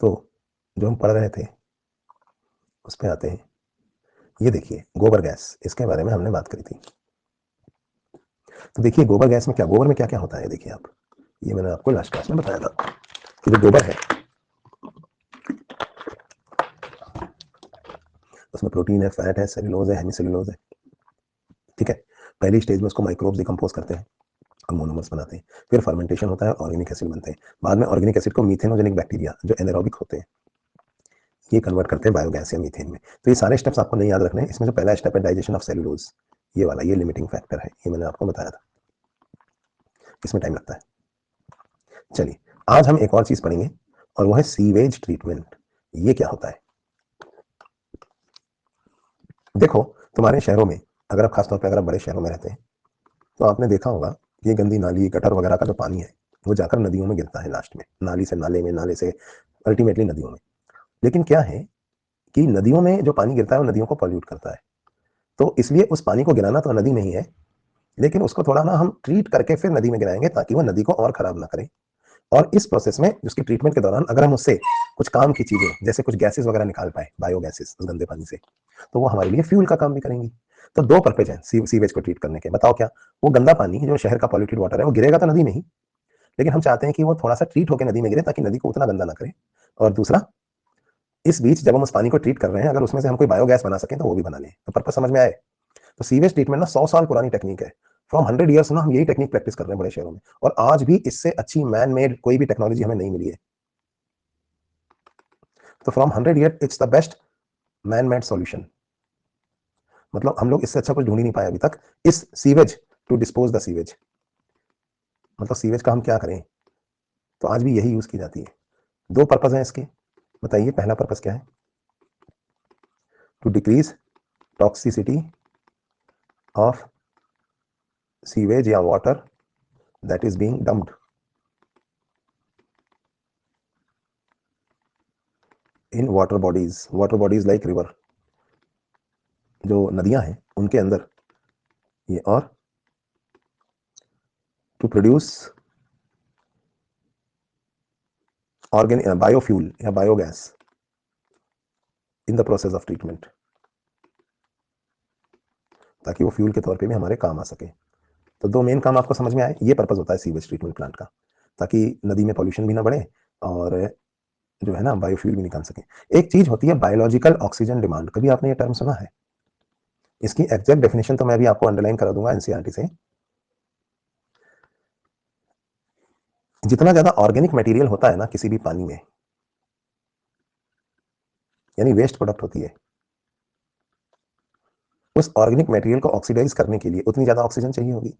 तो जो हम पढ़ रहे थे उस पे आते हैं। ये देखिए गोबर गैस, इसके बारे में हमने बात करी थी। तो देखिए गोबर गैस में क्या, गोबर में क्या क्या होता है, देखिए आप, ये मैंने आपको लास्ट क्लास में बताया था कि जो गोबर है उसमें प्रोटीन है, फैट है, सेलुलोज है, हेमीसेलुलोज है। ठीक है, पहली स्टेज में उसको माइक्रोब्स डिकम्पोज करते हैं और मोनोमर्स बनाते हैं, फिर फर्मेंटेशन होता है, ऑर्गेनिक एसिड बनते हैं, बाद में ऑर्गेनिक एसिड को मीथेनोजेनिक बैक्टीरिया जो एनारोबिक होते हैं ये कन्वर्ट करते हैं बायोगैस या मीथेन में। तो ये सारे स्टेप्स आपको नहीं याद रखने हैं। इसमें जो पहला स्टेप है डाइजेशन ऑफ सेलुलोज, ये वाला, ये लिमिटिंग फैक्टर है, ये मैंने आपको बताया था, इसमें टाइम लगता है। चलिए आज हम एक और चीज पढ़ेंगे और वो है सीवेज ट्रीटमेंट। ये क्या होता है? देखो तुम्हारे शहरों में, अगर आप खासतौर पर अगर आप बड़े शहरों में रहते हैं तो आपने देखा होगा ये गंदी नाली गटर वगैरह का जो पानी है वो जाकर नदियों में गिरता है, लास्ट में नाली से नाले में, नाले से अल्टीमेटली नदियों में। लेकिन क्या है कि नदियों में जो पानी गिरता है वो नदियों को पॉल्यूट करता है। तो इसलिए उस पानी को गिराना तो नदी में ही है, लेकिन उसको थोड़ा ना हम ट्रीट करके फिर नदी में गिराएंगे ताकि वो नदी को और खराब ना करे। और इस प्रोसेस में उसकी ट्रीटमेंट के दौरान अगर हम उससे कुछ काम की चीजें जैसे कुछ गैसेस वगैरह निकाल पाए, बायोगैसेस उस गंदे पानी से, तो वो हमारे लिए फ्यूल का काम भी करेंगी। तो दो पर्पज है सीवेज को ट्रीट करने के, बताओ क्या? वो गंदा पानी जो शहर का पॉल्यूटेड वाटर है वो गिरेगा तो नदी में ही, लेकिन हम चाहते हैं कि वो थोड़ा सा ट्रीट होकर नदी में गिरे ताकि नदी को उतना गंदा ना करे। और दूसरा, इस बीच जब हम उस पानी को ट्रीट कर रहे हैं अगर उसमें से हम कोई बायोगैस बना सकें तो वो भी बना लें। तो पर्पज समझ में आए? तो सीवेज ट्रीटमेंट ना 100 साल पुरानी टेक्निक है। फ्रॉम 100 ईयर्स ना हम यही टेक्निक प्रैक्टिस कर रहे हैं बड़े शहरों में, और आज भी इससे अच्छी मैन मेड कोई भी टेक्नोलॉजी हमें नहीं मिली है। तो from 100 year it's the best man made solution. मतलब हम लोग इससे अच्छा कुछ ढूंढ ही नहीं पाए अभी तक, इस sewage to dispose the sewage. मतलब सीवेज का हम क्या करें, तो आज भी यही यूज की जाती है। दो पर्पज हैं इसके, बताइए पहला पर्पज क्या है? To decrease toxicity of sewage या water that is being dumped in water bodies like river, जो नदियां हैं उनके अंदर ये, और टू प्रोड्यूस ऑर्गेनिक बायोफ्यूल या biogas in the process of treatment, ताकि वो फ्यूल के तौर पे भी हमारे काम आ सके। तो दो मेन काम आपको समझ में आए, ये पर्पज होता है सीवेज ट्रीटमेंट प्लांट का, ताकि नदी में पॉल्यूशन भी ना बढ़े और जो है ना बायोफ्यूल भी निकाल सके। एक चीज होती है बायोलॉजिकल ऑक्सीजन डिमांड, कभी आपने ये टर्म सुना है? इसकी एग्जैक्ट डेफिनेशन तो मैं भी आपको अंडरलाइन करा दूंगा एनसीईआरटी से। जितना ज्यादा ऑर्गेनिक मटेरियल होता है ना किसी भी पानी में, यानी वेस्ट प्रोडक्ट होती है, उस ऑर्गेनिक मटेरियल को ऑक्सीडाइज करने के लिए उतनी ज्यादा ऑक्सीजन चाहिए होगी।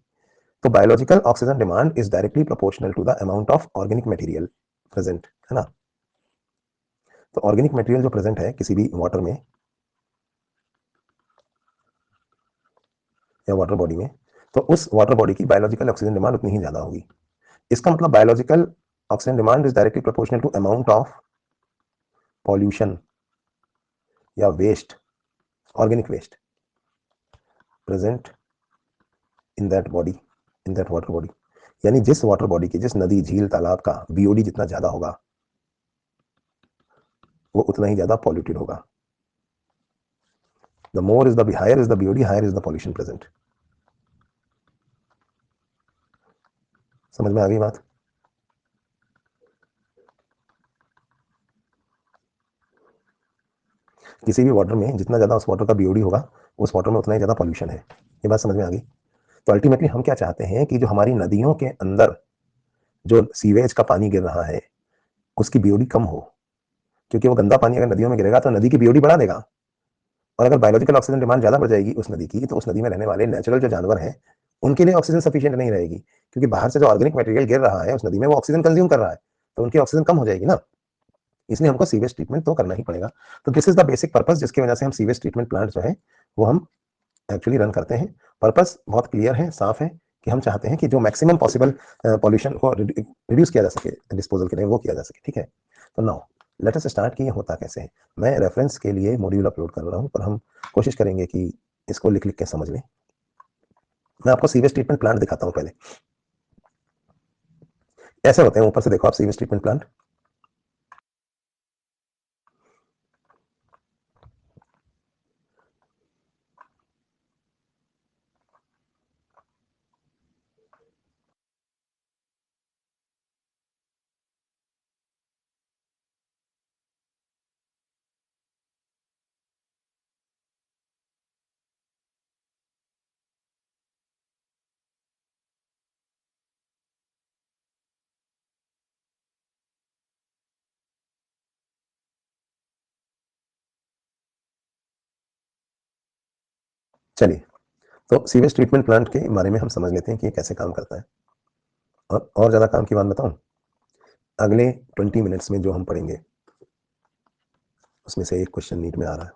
तो biological oxygen demand is directly proportional to the amount of organic material present, है ना? तो ऑर्गेनिक मटेरियल जो प्रेजेंट है किसी भी वाटर में या वाटर बॉडी में, तो उस वाटर बॉडी की बायोलॉजिकल ऑक्सीजन डिमांड उतनी ही ज्यादा होगी। इसका मतलब biological oxygen demand is directly proportional to amount of pollution या waste, organic waste present in that body, in that water body. यानी जिस वाटर बॉडी की, जिस नदी झील तालाब का बीओडी जितना ज्यादा होगा वो उतना ही ज्यादा पॉल्यूटेड होगा। The more is the higher is the BOD, higher is the pollution present. समझ में आ गई बात? किसी भी वाटर में जितना ज्यादा उस वाटर का बीओडी होगा उस वाटर में उतना ही ज्यादा पॉल्यूशन है। ये बात समझ में आ गई? तो अल्टीमेटली हम क्या चाहते हैं कि जो हमारी नदियों के अंदर जो सीवेज का पानी गिर रहा है उसकी बीओडी कम हो, क्योंकि वो गंदा पानी अगर नदियों में गिरेगा तो नदी की बीओडी बढ़ा देगा। और अगर बायोलॉजिकल ऑक्सीजन डिमांड ज्यादा बढ़ जाएगी उस नदी की, तो उस नदी में रहने वाले नेचुरल जो जानवर हैं उनके लिए ऑक्सीजन सफिशिएंट नहीं रहेगी, क्योंकि बाहर से जो ऑर्गेनिक मटेरियल गिर रहा है उस नदी में वो ऑक्सीजन कंज्यूम कर रहा है, तो उनकी ऑक्सीजन कम हो जाएगी ना। इसलिए हमको सीवेज ट्रीटमेंट तो करना ही पड़ेगा। तो this is the basic purpose जिसकी वजह से हम सीवेज ट्रीटमेंट प्लांट जो है वो हम एक्चुअली रन करते हैं। पर्पस बहुत क्लियर है, साफ है, कि हम चाहते हैं कि जो मैक्सिमम पॉसिबल पॉल्यूशन को रिड्यूस किया जा सके डिस्पोजल के लिए, वो किया जा सके। ठीक है, तो नाउ लेट अस स्टार्ट कि ये होता कैसे है। मैं रेफरेंस के लिए मॉड्यूल अपलोड कर रहा हूँ, पर हम कोशिश करेंगे कि इसको लिख लिख के समझ लें। मैं आपको सीवेज ट्रीटमेंट प्लांट दिखाता हूँ। पहले ऐसे होते हैं, ऊपर से देखो आप सीवेज ट्रीटमेंट प्लांट, चलिए, तो सीवेज ट्रीटमेंट प्लांट के बारे में हम समझ लेते हैं कि ये कैसे काम करता है। और ज़्यादा काम की बात बताऊं, अगले 20 मिनट्स में जो हम पढ़ेंगे उसमें से एक क्वेश्चन नीट में आ रहा है।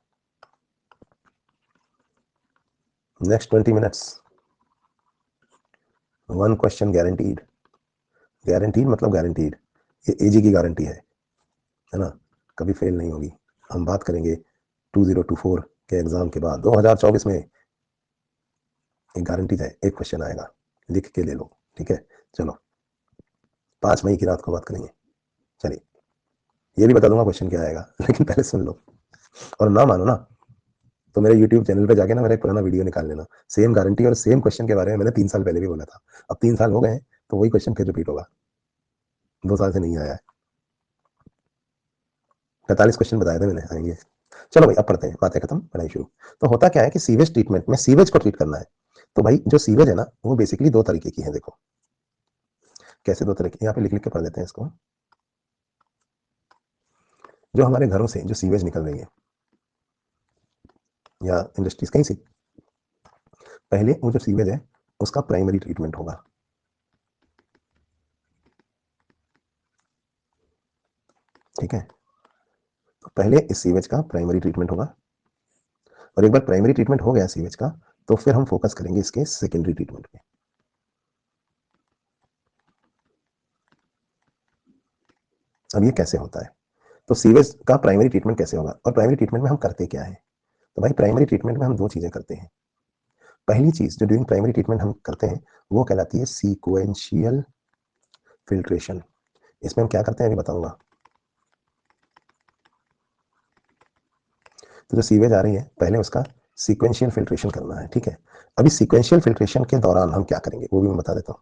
Next 20 minutes, one question guaranteed. Guaranteed मतलब गारंटीड, ये एजी की गारंटी है ना, कभी फेल नहीं होगी। हम बात करेंगे 2024 के एग्जाम के बाद 2024 में एक गारंटी है, एक क्वेश्चन आएगा, लिख के ले लो, ठीक है। चलो 5 मई की रात को बात करेंगे। चलिए, ये भी बता दूंगा क्वेश्चन क्या आएगा लेकिन पहले सुन लो, और ना मानो ना तो मेरे YouTube चैनल पे जाके ना मेरा एक पुराना वीडियो निकाल लेना, सेम गारंटी और सेम क्वेश्चन के बारे में मैंने 3 साल पहले भी बोला था। अब 3 साल हो गए हैं तो वही क्वेश्चन फिर रिपीट होगा, 2 साल से नहीं आया है। 45 क्वेश्चन बताए थे मैंने आएंगे। चलो भाई अब पढ़ते हैं, बातें खत्म, पढ़ाई शुरू। तो होता क्या है कि सीवेज ट्रीटमेंट में सीवेज को ट्रीट करना है। तो भाई जो सीवेज है ना वो बेसिकली दो तरीके की है। देखो कैसे दो तरीके, यहाँ पे लिख लिख के पढ़ लेते हैं इसको। जो हमारे घरों से जो सीवेज निकल रही है या इंडस्ट्रीज कहीं से, पहले वो जो सीवेज है उसका प्राइमरी ट्रीटमेंट होगा, ठीक है। तो पहले इस सीवेज का प्राइमरी ट्रीटमेंट होगा, और एक बार प्राइमरी ट्रीटमेंट हो गया सीवेज का तो फिर हम फोकस करेंगे इसके सेकेंडरी ट्रीटमेंट पे। अब ये कैसे होता है, तो सीवेज का प्राइमरी ट्रीटमेंट कैसे होगा और प्राइमरी ट्रीटमेंट में हम करते क्या है। तो भाई प्राइमरी ट्रीटमेंट में हम दो चीजें करते हैं। पहली चीज जो ड्यूरिंग प्राइमरी ट्रीटमेंट हम करते हैं वो कहलाती है सीक्वेंशियल फिल्ट्रेशन। इसमें हम क्या करते हैं अभी बताऊंगा। तो जो सीवेज आ रही है पहले उसका सीक्वेंशियल फिल्ट्रेशन करना है, ठीक है। अभी सीक्वेंशियल फिल्ट्रेशन के दौरान हम क्या करेंगे वो भी मैं बता देता हूँ।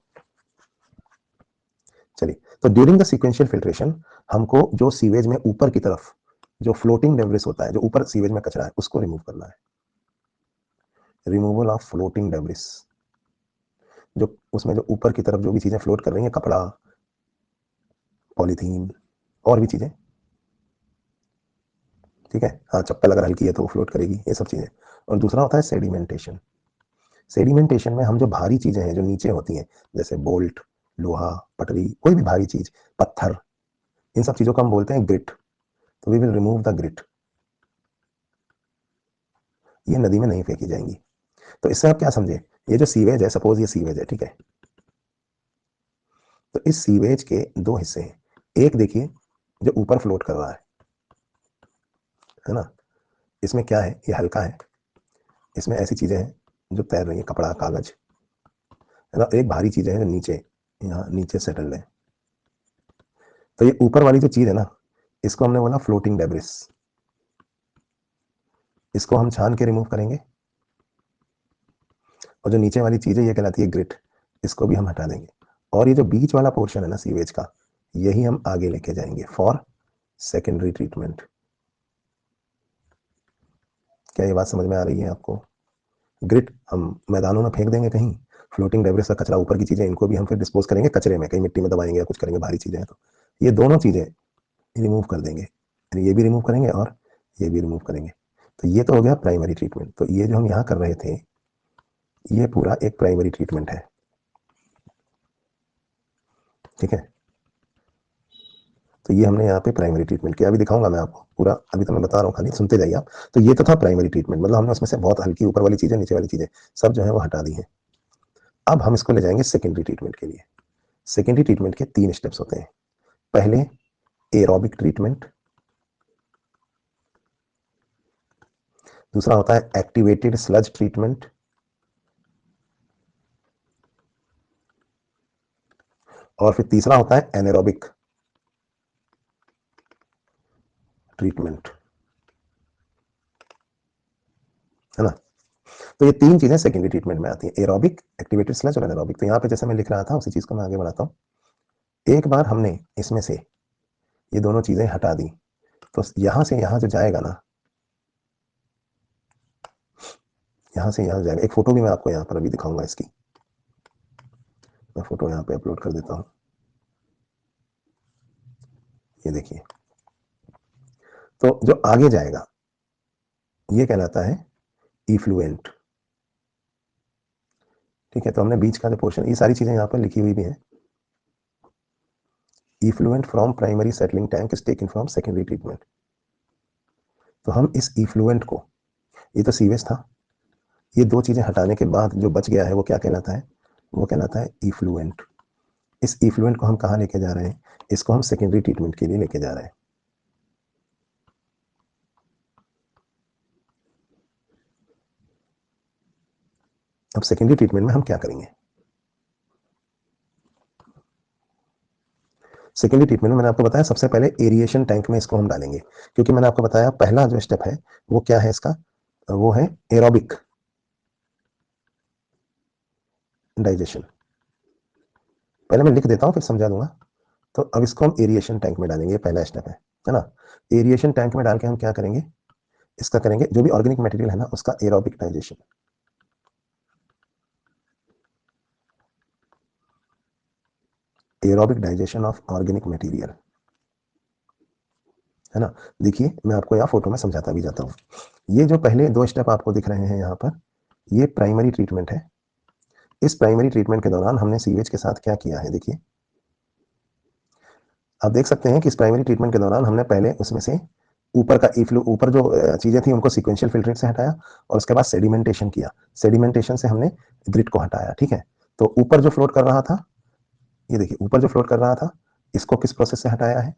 चलिए, तो ड्यूरिंग द सीक्वेंशियल फिल्ट्रेशन हमको जो सीवेज में ऊपर की तरफ जो फ्लोटिंग डेब्रिस होता है, जो ऊपर सीवेज में कचरा है उसको रिमूव करना है। रिमूवल ऑफ फ्लोटिंग डेब्रिस, जो उसमें जो ऊपर की तरफ जो भी चीजें फ्लोट कर रही हैं, कपड़ा, पॉलीथीन और भी चीजें, ठीक है। हाँ चप्पल अगर हल्की है तो वो फ्लोट करेगी, ये सब चीजें। और दूसरा होता है सेडिमेंटेशन। सेडिमेंटेशन में हम जो भारी चीजें हैं जो नीचे होती हैं, जैसे बोल्ट, लोहा, पटरी, कोई भी भारी चीज, पत्थर, इन सब चीजों को हम बोलते हैं ग्रिट। तो we will remove the grit, ये नदी में नहीं फेंकी जाएंगी। तो इससे आप क्या समझे, ये जो सीवेज है, सपोज ये सीवेज है, ठीक है। तो इस सीवेज के दो हिस्से हैं। एक देखिए जो ऊपर फ्लोट कर रहा है ना, इसमें क्या है, ये हल्का है, इसमें ऐसी चीजें हैं जो तैर रही है, कपड़ा, कागज, है ना। एक भारी चीजें हैं जो नीचे, यहाँ नीचे सेटल है। तो ये ऊपर वाली जो चीज है ना, इसको हमने बोला फ्लोटिंग डेब्रिस, इसको हम छान के रिमूव करेंगे। और जो नीचे वाली चीज है ये कहलाती है ग्रिट, इसको भी हम हटा देंगे। और ये जो बीच वाला पोर्शन है ना सीवेज का, यही हम आगे लेके जाएंगे फॉर सेकेंडरी ट्रीटमेंट। क्या ये बात समझ में आ रही है आपको। ग्रिट हम मैदानों में फेंक देंगे कहीं, फ्लोटिंग डेब्रिस का कचरा ऊपर की चीजें, इनको भी हम फिर डिस्पोज करेंगे कचरे में, कहीं मिट्टी में दबाएंगे या कुछ करेंगे, भारी चीजें हैं तो ये दोनों चीजें रिमूव कर देंगे। ये भी रिमूव करेंगे और ये भी रिमूव करेंगे। तो ये तो हो गया प्राइमरी ट्रीटमेंट। तो ये जो हम यहाँ कर रहे थे ये पूरा एक प्राइमरी ट्रीटमेंट है, ठीक है। तो ये हमने यहाँ पे प्राइमरी ट्रीटमेंट किया, अभी दिखाऊंगा मैं आपको पूरा, अभी तो मैं बता रहा हूँ, खाली सुनते जाइए आप। तो ये तो था प्राइमरी ट्रीटमेंट, मतलब हमने उसमें से बहुत हल्की ऊपर वाली चीजें, नीचे वाली चीजें सब जो है वो हटा दी है। अब हम इसको ले जाएंगे सेकेंडरी ट्रीटमेंट के लिए। सेकेंडरी ट्रीटमेंट के 3 स्टेप्स होते हैं। पहले एरोबिक ट्रीटमेंट, दूसरा होता है एक्टिवेटेड स्लज ट्रीटमेंट, और फिर तीसरा होता है एनारोबिक ट्रीटमेंट, है ना। तो ये 3 चीजें सेकेंडरी ट्रीटमेंट में आती हैं, एरोबिक, एक्टिवेटेड स्लज और एनारोबिक। तो यहाँ पे जैसे मैं लिख रहा था उसी चीज को मैं आगे बढ़ाता हूँ। एक बार हमने इसमें से ये दोनों चीजें हटा दी तो यहां से यहां जो जाएगा ना, यहां से यहां जाएगा। एक फोटो भी मैं आपको यहाँ पर अभी दिखाऊंगा इसकी, मैं फोटो यहाँ पे अपलोड कर देता हूँ, ये देखिए। तो जो आगे जाएगा ये कहलाता है इफ्लुएंट, ठीक है, तो हमने बीच का जो पोर्शन, ये सारी चीजें यहाँ पर लिखी हुई भी हैं। Effluent from primary settling tank is taken from secondary treatment. तो हम इस इफ्लुएंट को, ये तो सीवेज था, ये दो चीजें हटाने के बाद जो बच गया है वो क्या कहलाता है? वो कहलाता है इफ्लुएंट। इस इफ्लुएंट को हम कहाँ लेके जा रहे हैं? इसको हम सेकेंडरी ट्रीटमेंट के लिए लेके जा रहे हैं। अब सेकेंडरी ट्रीटमेंट में हम क्या करेंगे? सेकेंडरी ट्रीटमेंट में मैंने आपको बताया सबसे पहले एरिएशन टैंक में इसको हम डालेंगे, क्योंकि मैंने आपको बताया पहला जो स्टेप है वो क्या है इसका? वो है एरोबिक डाइजेशन। पहले मैं लिख देता हूं फिर समझा दूंगा। तो अब इसको हम एरिएशन टैंक में डालेंगे, पहला स्टेप है ना। एरिएशन टैंक में डाल के हम क्या करेंगे? इसका करेंगे जो भी ऑर्गेनिक मटेरियल है ना उसका aerobic digestion. Aerobic digestion of organic material, है ना। देखिए मैं आपको यहाँ फोटो में समझाता भी जाता हूँ। ये जो पहले दो स्टेप आपको दिख रहे हैं यहाँ पर, ये प्राइमरी ट्रीटमेंट है। इस प्राइमरी ट्रीटमेंट के दौरान हमने सीवेज के साथ क्या किया है, देखिए आप देख सकते हैं कि इस प्राइमरी ट्रीटमेंट के दौरान हमने पहले उसमें से ऊपर का इफ्लू, ऊपर जो चीजें थी उनको सीक्वेंशियल फिल्ट्रेट से हटाया और उसके बाद सेडिमेंटेशन किया। सेडिमेंटेशन से हमने ग्रिट को हटाया, ठीक है। तो ऊपर जो फ्लोट कर रहा था, ये देखिए ऊपर जो फ्लोट कर रहा था, इसको किस प्रोसेस से हटाया है?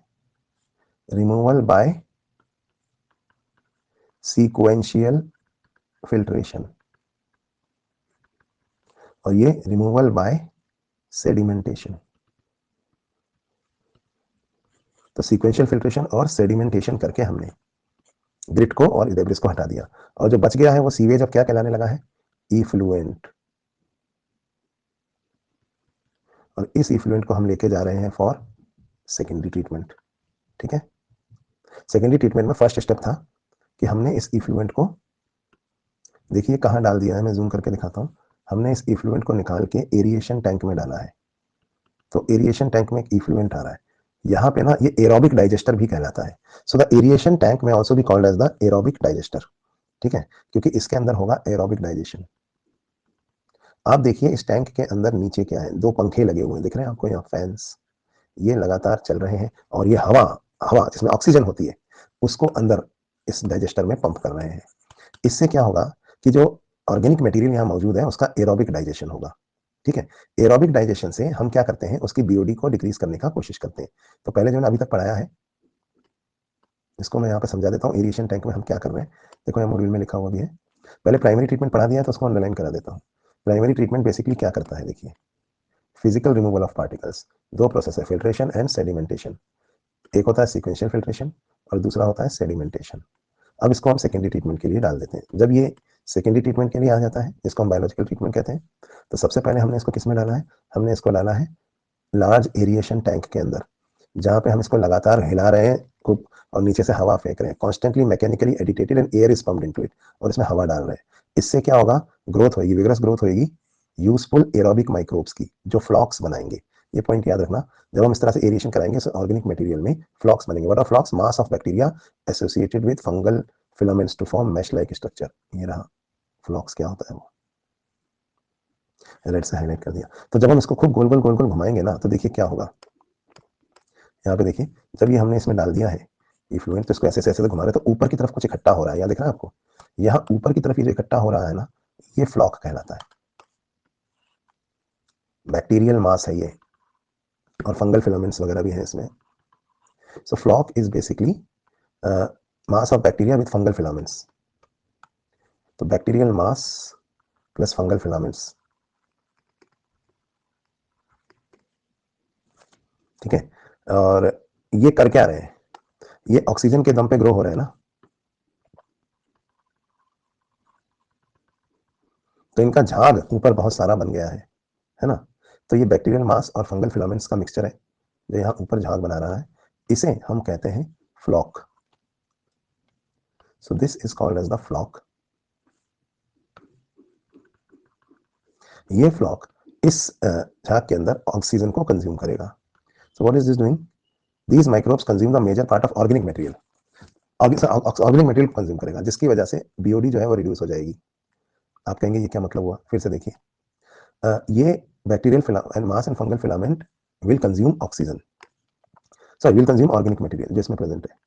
रिमूवल बाय सीक्वेंशियल फिल्ट्रेशन, और ये रिमूवल बाय सेडिमेंटेशन। तो सीक्वेंशियल फिल्ट्रेशन और सेडिमेंटेशन करके हमने ग्रिट को और डेब्रिस को हटा दिया, और जो बच गया है वो सीवेज अब क्या कहलाने लगा है? इफ्लुएंट। और इस इफ्लुएंट को हम लेके जा रहे हैं फॉर सेकेंडरी ट्रीटमेंट, ठीक है। सेकेंडरी ट्रीटमेंट में फर्स्ट स्टेप था कि हमने इस इफ्लुएंट को, देखिए कहाँ डाल दिया है, मैं जूम करके दिखाता हूँ। हमने इस इफ्लुएंट को निकाल के एरिएशन टैंक में डाला है। तो एरिएशन टैंक में एक इफ्लुएंट आ रहा है यहाँ पे ना, ये एरोबिक डाइजेस्टर भी कहलाता है। सो द एरिएशन टैंक में ऑल्सो भी called as the aerobic digester, ठीक है, क्योंकि इसके अंदर होगा एरोबिक डाइजेशन। आप देखिए इस टैंक के अंदर नीचे क्या है, दो पंखे लगे हुए हैं, दिख रहे हैं आपको यहाँ फैंस, ये लगातार चल रहे हैं, और ये हवा हवा जिसमें ऑक्सीजन होती है उसको अंदर इस डाइजेस्टर में पंप कर रहे हैं। इससे क्या होगा कि जो ऑर्गेनिक मटेरियल यहाँ मौजूद है उसका एरोबिक डाइजेशन होगा, ठीक है। एरोबिक डाइजेशन से हम क्या करते हैं, उसकी बीओडी को डिक्रीज करने का कोशिश करते हैं। तो पहले जो मैंने अभी तक पढ़ाया है इसको मैं यहाँ पे समझा देता हूँ। एरिएशन टैंक में हम क्या कर रहे हैं, देखो यहाँ मॉड्यूल में लिखा हुआ भी है। पहले प्राइमरी ट्रीटमेंट पढ़ा दिया है तो उसको अंडरलाइन करा देता हूँ। प्राइमरी ट्रीटमेंट बेसिकली क्या करता है, देखिए फिजिकल रिमूवल ऑफ पार्टिकल्स। दो प्रोसेस है, फिल्ट्रेशन एंड सेडिमेंटेशन। एक होता है सीक्वेंशियल फिल्ट्रेशन और दूसरा होता है सेडिमेंटेशन। अब इसको हम सेकेंडरी ट्रीटमेंट के लिए डाल देते हैं। जब ये सेकेंडरी ट्रीटमेंट के लिए आ जाता है, जिसको हम बायोलॉजिकल ट्रीटमेंट कहते हैं, तो सबसे पहले हमने इसको किस में डाला है? हमने इसको डाला है लार्ज एरिएशन टैंक के अंदर, जहां पे हम इसको लगातार हिला रहे हैं खूब, और नीचे से हवा फेंक रहे हैं, constantly mechanically agitated and air is pumped into it, और इसमें हवा डाल रहे हैं। इससे क्या होगा? ग्रोथ होगी, विगरस ग्रोथ होगी यूजफुल एरोबिक माइक्रोब्स की, जो फ्लॉक्स बनाएंगे। ये पॉइंट याद रखना, जब हम इस तरह से एरिएशन कराएंगे तो ऑर्गेनिक मटेरियल में फ्लॉक्स बनेंगे। What are flocs? Mass of bacteria associated with fungal filaments to form mesh like structure. ये रहा फ्लॉक्स, क्या होता है वो, रेड से हाईलाइट कर दिया। तो जब हम इसको खूब गोल गोल गोल गोल घुमाएंगे ना, तो देखिए क्या होगा। यहाँ पे देखिए जब ये हमने इसमें डाल दिया है इफ्लुएंट, तो इसको ऐसे ऐसे घुमा रहे तो ऊपर की तरफ कुछ इकट्ठा हो रहा है, यहाँ दिख रहा है आपको? यहाँ ऊपर की तरफ ये जो इकट्ठा हो रहा है ना, ये फ्लॉक कहलाता है। बैक्टीरियल मास है ये, और फंगल फिलामेंट्स वगैरह भी हैं इसमें। So floc is basically mass of bacteria with fungal filaments. तो bacterial mass plus fungal filaments, ठीक है। और ये कर क्या रहे हैं? ये ऑक्सीजन के दम पे ग्रो हो रहे हैं ना, तो इनका झाग ऊपर बहुत सारा बन गया है ना। तो ये बैक्टीरियल मास और फंगल फिलामेंट्स का मिक्सचर है जो यहाँ ऊपर झाग बना रहा है, इसे हम कहते हैं floc. So this is called as the floc. ये फ्लॉक इस झाग के अंदर ऑक्सीजन को कंज्यूम करेगा। So what is this doing? These microbes consume the major part of organic material. Organic material को कंज्यूम करेगा, जिसकी वजह से बीओडी जो है वो रिड्यूस हो जाएगी। आप कहेंगे ये क्या मतलब हुआ? फिर से देखिए, ये bacterial mass and fungal filament will consume oxygen, sorry will consume organic material जो इसमें प्रेजेंट है।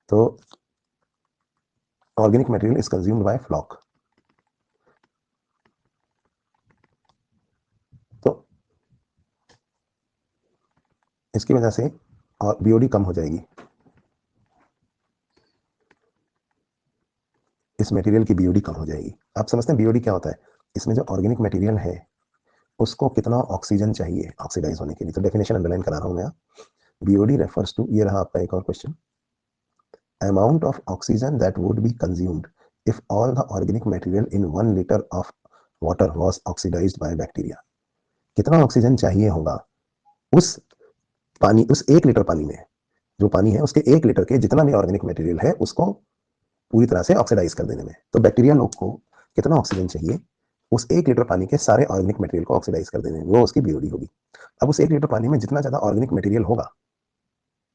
तो organic material is consumed by floc. तो इसकी वजह से और बीओडी कम हो जाएगी, इस मटेरियल की बीओडी कम हो जाएगी। आप समझते हैं बीओडी क्या होता है? इसमें जो ऑर्गेनिक मटेरियल है उसको कितना ऑक्सीजन चाहिए ऑक्सीडाइज होने के लिए। तो डेफिनेशन अंडरलाइन करा रहा हूं मैं। बीओडी रेफर्स टू, ये रहा आपका एक और question, amount of oxygen that would be consumed if all the organic material in 1 litre of water was oxidised by bacteria. कितना ऑक्सीजन चाहिए होगा उस पानी, उस 1 लीटर पानी में, जो पानी है उसके 1 लीटर के जितना भी ऑर्गेनिक मटेरियल है उसको पूरी तरह से ऑक्सीडाइज कर देने में। तो बैक्टीरिया लोग को कितना ऑक्सीजन चाहिए उस 1 लीटर पानी के सारे ऑर्गेनिक मटेरियल को ऑक्सीडाइज कर देने में, वो उसकी बीओडी होगी। अब उस 1 लीटर पानी में जितना ज्यादा ऑर्गेनिक मटेरियल होगा,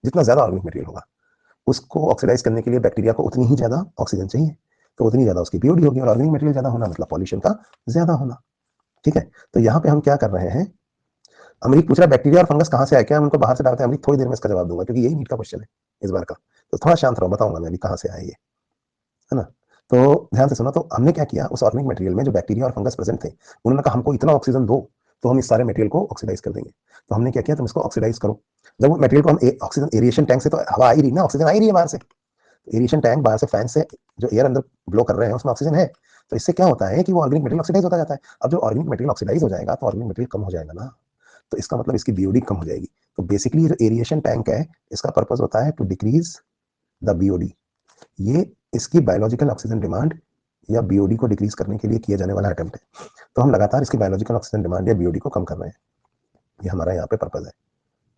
जितना ज्यादा ऑर्गेनिक मटेरियल होगा उसको ऑक्सीडाइज करने के लिए बैक्टीरिया को उतनी ही ज्यादा ऑक्सीजन चाहिए, तो उतनी ज्यादा उसकी बीओडी होगी। और ऑर्गेनिक मटेरियल ज्यादा होना मतलब पॉल्यूशन का ज्यादा होना। ठीक है, तो यहाँ पे हम क्या कर रहे हैं, अमरीक पूछ रहा है बैक्टीरिया और फंगस कहाँ से आए, क्या हम उनको बाहर से डालते हैं? अमरीक थोड़ी देर में इसका जवाब दूंगा क्योंकि यही नीट का क्वेश्चन है इस बार का। तो थोड़ा शांत रहो, बताऊंगा मैं अभी कहाँ से आए ये, है ना। तो ध्यान से सुना। तो हमने क्या किया, उस ऑर्गेनिक मटेरियल में जो बैक्टीरिया और फंगस प्रेजेंट थे उन्होंने कहा हमको इतना ऑक्सीजन दो तो हम इस सारे मटेरियल को ऑक्सीडाइज कर देंगे। तो हमने क्या किया, तुम इसको ऑक्सीडाइज करो। जब वो मटेरियल को हम ऑक्सीजन एरिएशन टैंक से, तो हवा आ ही रही ना, ऑक्सीजन आ ही रही है बाहर से, एरिएशन टैंक बाहर से फैन से जो एयर अंदर ब्लो कर रहे हैं उसमें ऑक्सीजन है। तो इससे क्या होता है कि वो ऑर्गेनिक मटेरियल ऑक्सीडाइज होता जाता है। अब जो ऑर्गेनिक मटेरियल ऑक्सीडाइज हो जाएगा तो ऑर्गेनिक मटेरियल कम हो जाएगा ना, तो इसका मतलब इसकी बीओडी कम हो जाएगी। तो बेसिकली ये जो एरिएशन टैंक है इसका पर्पस होता है टू डिक्रीज द बीओडी। ये इसकी बायोलॉजिकल ऑक्सीजन डिमांड या बीओडी को डिक्रीज करने के लिए किया जाने वाला अटेम्प्ट है। तो हम लगातार इसकी बायोलॉजिकल ऑक्सीजन डिमांड या बीओडी को कम कर रहे हैं, ये हमारा यहाँ पे पर्पस है।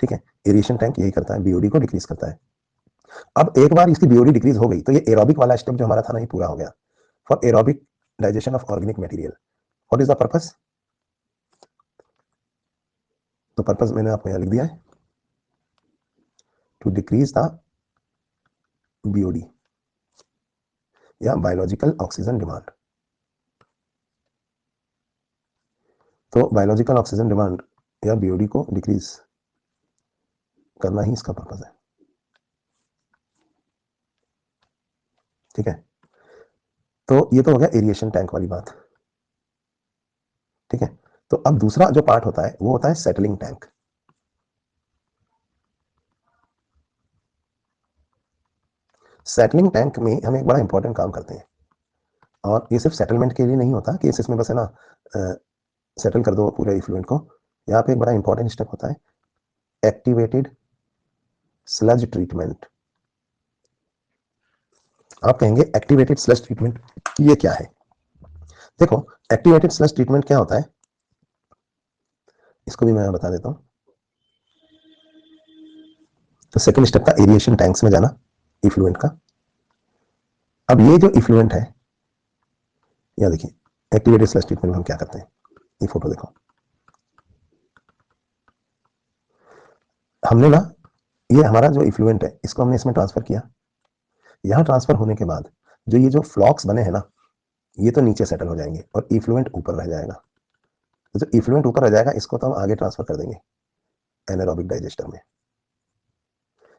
ठीक है, एरिएशन टैंक यही करता है, बीओडी को डिक्रीज करता है। अब एक बार इसकी बीओडी डिक्रीज हो गई तो ये एरोबिक वाला स्टेप जो हमारा था ना ये पूरा हो गया। For aerobic digestion of organic material what is the purpose? तो पर्पस मैंने आपको यहाँ लिख दिया है, टू डिक्रीज द बीओडी या बायोलॉजिकल ऑक्सीजन डिमांड। तो बायोलॉजिकल ऑक्सीजन डिमांड या बीओडी को डिक्रीज करना ही इसका पर्पस है। ठीक है, तो ये तो हो गया एरिएशन टैंक वाली बात। ठीक है, तो अब दूसरा जो पार्ट होता है वो होता है सेटलिंग टैंक। सेटलिंग टैंक में हम एक बड़ा इंपॉर्टेंट काम करते हैं, और ये सिर्फ सेटलमेंट के लिए नहीं होता कि इसमें बस है ना सेटल कर दो पूरे इफ्लुएंट को। यहाँ पे एक बड़ा इंपॉर्टेंट स्टेप होता है एक्टिवेटेड स्लज ट्रीटमेंट। आप कहेंगे एक्टिवेटेड स्लज ट्रीटमेंट ये क्या है? देखो, एक्टिवेटेड स्लज ट्रीटमेंट क्या होता है इसको भी मैं बता देता हूं। तो सेकंड स्टेप था एरिएशन टैंक्स में जाना इफ्लुएंट का। अब ये जो इफ्लुएंट है, यहाँ देखिए एक्टिवेटेड स्लज ट्रीटमेंट में हम क्या करते हैं, ये फोटो देखो। हमने ना ये हमारा जो इफ्लुएंट है इसको हमने इसमें ट्रांसफर किया। यहां ट्रांसफर होने के बाद जो ये जो फ्लॉक्स बने हैं ना ये तो नीचे सेटल हो जाएंगे और इफ्लुएंट ऊपर रह जाएगा। तो जो इफ्लुएंट ऊपर रह जाएगा इसको तो हम आगे ट्रांसफर कर देंगे एनारोबिक डाइजेस्टर में।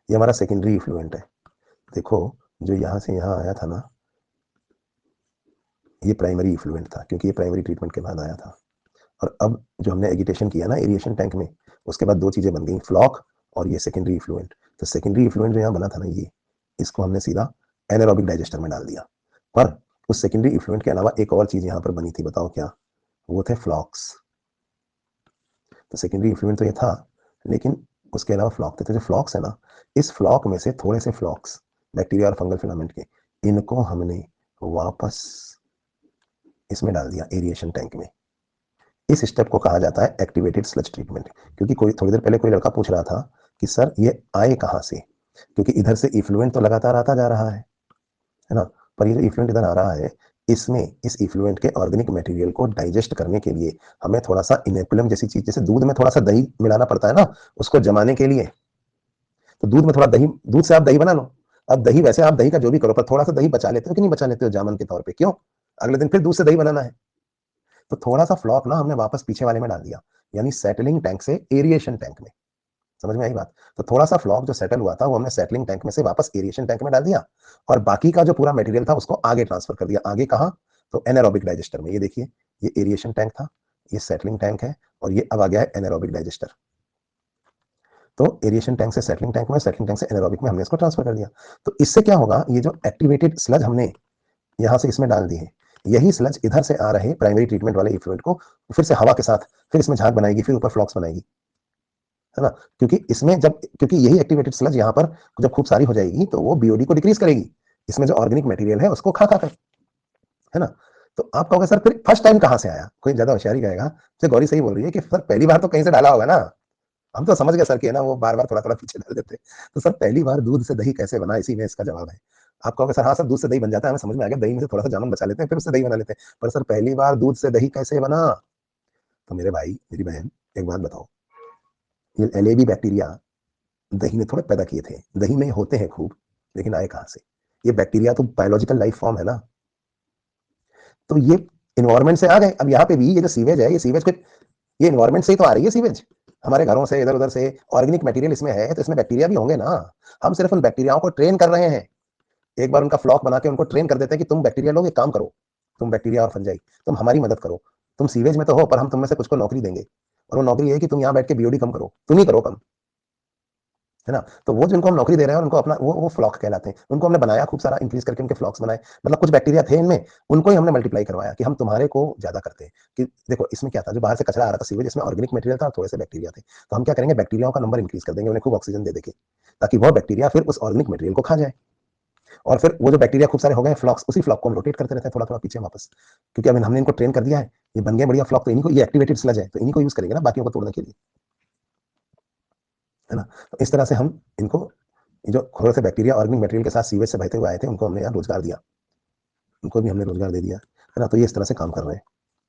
ये हमारा सेकेंडरी इफ्लुएंट है। देखो जो यहां से यहां आया था ना ये प्राइमरी इफ्लुएंट था क्योंकि ये प्राइमरी ट्रीटमेंट के बाद आया था। और अब जो हमने एगिटेशन किया ना एरिएशन टैंक में, उसके बाद दो चीजें बन गई, फ्लॉक और ये सेकेंडरी इफ्लुएंट। तो सेकेंडरी इफ्लुएंट जो यहाँ बना था ना ये, इसको हमने सीधा एनारोबिक डाइजेस्टर में डाल दिया। पर उस सेकेंडरी इफ्लुएंट के अलावा एक और चीज यहाँ पर बनी थी, बताओ क्या? वो थे फ्लॉक्स। तो सेकेंडरी इफ्लुएंट तो ये था लेकिन उसके अलावा फ्लॉक थे। तो जो फ्लॉक्स है ना, इस फ्लॉक में से थोड़े से फ्लॉक्स बैक्टीरिया और फंगल फिलामेंट के, इनको हमने वापस इसमें डाल दिया एरिएशन टैंक में। इस स्टेप को कहा जाता है एक्टिवेटेड स्लज ट्रीटमेंट। क्योंकि कोई थोड़ी देर पहले कोई लड़का पूछ रहा था कि सर ये आए कहाँ से, क्योंकि इधर से इफ्लुएंट तो लगातार आता जा रहा है ना, पर ये जो इफ्लुएंट इधर आ रहा है इसमें इस इफ्लुएंट के ऑर्गेनिक मटेरियल को डाइजेस्ट करने के लिए हमें थोड़ा सा इनेकुलम जैसी चीज, जैसे दूध में थोड़ा सा दही मिलाना पड़ता है ना उसको जमाने के लिए, तो दूध में थोड़ा दही, दूध से आप दही बना लो। अब दही वैसे आप दही का जो भी करो पर थोड़ा सा दही बचा लेते हो कि नहीं बचा लेते हो जामन के तौर पर? क्यों? अगले दिन फिर दूध से दही बनाना है। तो थोड़ा सा फ्लॉक ना हमने वापस पीछे वाले में डाल दिया, यानी सेटलिंग टैंक से एरिएशन टैंक में। समझ में आई बात? तो थोड़ा सा फ्लॉक जो सेटल हुआ था वो हमने सेटलिंग टैंक में से वापस एरिएशन टैंक में डाल दिया, और बाकी का जो पूरा मटेरियल था उसको आगे ट्रांसफर कर दिया। आगे कहाँ? तो एनारोबिक डाइजेस्टर में। ये देखिए, ये एरिएशन टैंक था, ये सेटलिंग टैंक है, और ये अब आ गया है एनारोबिक डाइजेस्टर। तो एरिएशन टैंक से सेटलिंग टैंक में, सेटलिंग टैंक से एनारोबिक में हमने इसको ट्रांसफर कर दिया। तो इससे क्या होगा, ये जो एक्टिवेटेड स्लज हमने यहां से इसमें डाल दी है, यही स्लज इधर से आ रहे प्राइमरी ट्रीटमेंट वाले इफ्लुएंट को फिर से हवा के साथ फिर इसमें झाग बनाएगी, फिर ऊपर फ्लॉक्स बनाएगी, है ना? क्योंकि इसमें जब, क्योंकि यही एक्टिवेटेड स्लज यहाँ पर जब खूब सारी हो जाएगी तो वो बीओडी को डिक्रीज करेगी, इसमें जो ऑर्गेनिक मटेरियल है उसको खा खा कर, है ना? तो आप कहोगे सर फिर फर्स्ट टाइम कहां से आया? कोई ज्यादा होशियारी कहेगा, तो गौरी सही बोल रही है कि सर पहली बार तो कहीं से डाला होगा ना। हम तो समझ गए सर कि है ना, वो बार बार थोड़ा थोड़ा पीछे डाल देते। तो सर पहली बार दूध से दही कैसे बना, इसी में इसका जवाब है। आप कहोगे सर हाँ सर दूध से दही बन जाता है, हमें समझ में आ गया, दही में से थोड़ा सा जामुन बचा लेते हैं फिर उससे दही बना लेते हैं, पर सर पहली बार दूध से दही कैसे बना? तो मेरे भाई मेरी बहन, एक बात बताओ, ये एलएबी बैक्टीरिया दही में थोड़े पैदा किए थे, दही में होते हैं खूब, लेकिन आए कहां से? ये बैक्टीरिया तो बायोलॉजिकल लाइफ फॉर्म है ना, तो ये इन्वायरमेंट से आ गए। अब यहाँ पे भी ये जो सीवेज है, ये सीवेज को, ये इन्वायरमेंट से ही तो आ रही है सीवेज, हमारे घरों से, इधर उधर से। ऑर्गेनिक मटेरियल इसमें है तो इसमें बैक्टीरिया भी होंगे ना। हम सिर्फ उन बैक्टीरियाओं को ट्रेन कर रहे हैं, एक बार उनका फ्लॉक बना के उनको ट्रेन कर देते हैं कि तुम बैक्टीरिया लोग एक काम करो, तुम बैक्टीरिया और फंजाई, तुम हमारी मदद करो, तुम सीवेज में तो हो पर हम तुम में से कुछ को नौकरी देंगे, और वो नौकरी है कि तुम यहाँ बैठ के बीओडी कम करो, तुम ही करो कम, है ना? तो वो जिनको हम नौकरी दे रहे हैं उनको अपना वो फ्लॉक कहलाते हैं, उनको हमने बनाया खूब सारा, इंक्रीज करके उनके फ्लॉक्स बनाए, मतलब कुछ बैक्टीरिया थे इनमें, उनको ही हमने मल्टीप्लाई करवाया कि हम तुम्हारे को ज्यादा करते हैं। कि देखो इसमें क्या था, जो बाहर से कचरा आ रहा था सीवेज, इसमें ऑर्गेनिक मटेरियल था, थोड़े से बैक्टीरिया थे, तो हम क्या करेंगे, बैक्टीरियाओं का नंबर इंक्रीज कर देंगे, उन्हें खूब ऑक्सीजन दे देंगे, ताकि वह बैक्टीरिया फिर उस ऑर्गेनिक मटेरियल को खा जाए, और फिर वो जो बैक्टीरिया खूब सारे हो गए फ्लॉक्स, उसी फ्लॉक को हम रोटेट करते रहते हैं थोड़ा थोड़ा पीछे वापस, क्योंकि अब हमने इनको ट्रेन कर दिया है, ये बन गए बढ़िया फ्लॉक, तो इन्हीं को, ये एक्टिवेटेड स्लज है तो इन्हीं को यूज करेंगे ना बाकियों को तोड़ने के लिए, है ना? तो इस तरह से हम इनको, जो थोड़े से बैक्टीरिया ऑर्गेनिक मटेरियल के साथ सीवेज से बहते हुए आए थे, उनको हमने यहाँ रोजगार दिया, उनको भी हमने रोजगार दे दिया, है ना? तो ये इस तरह से काम कर रहे हैं।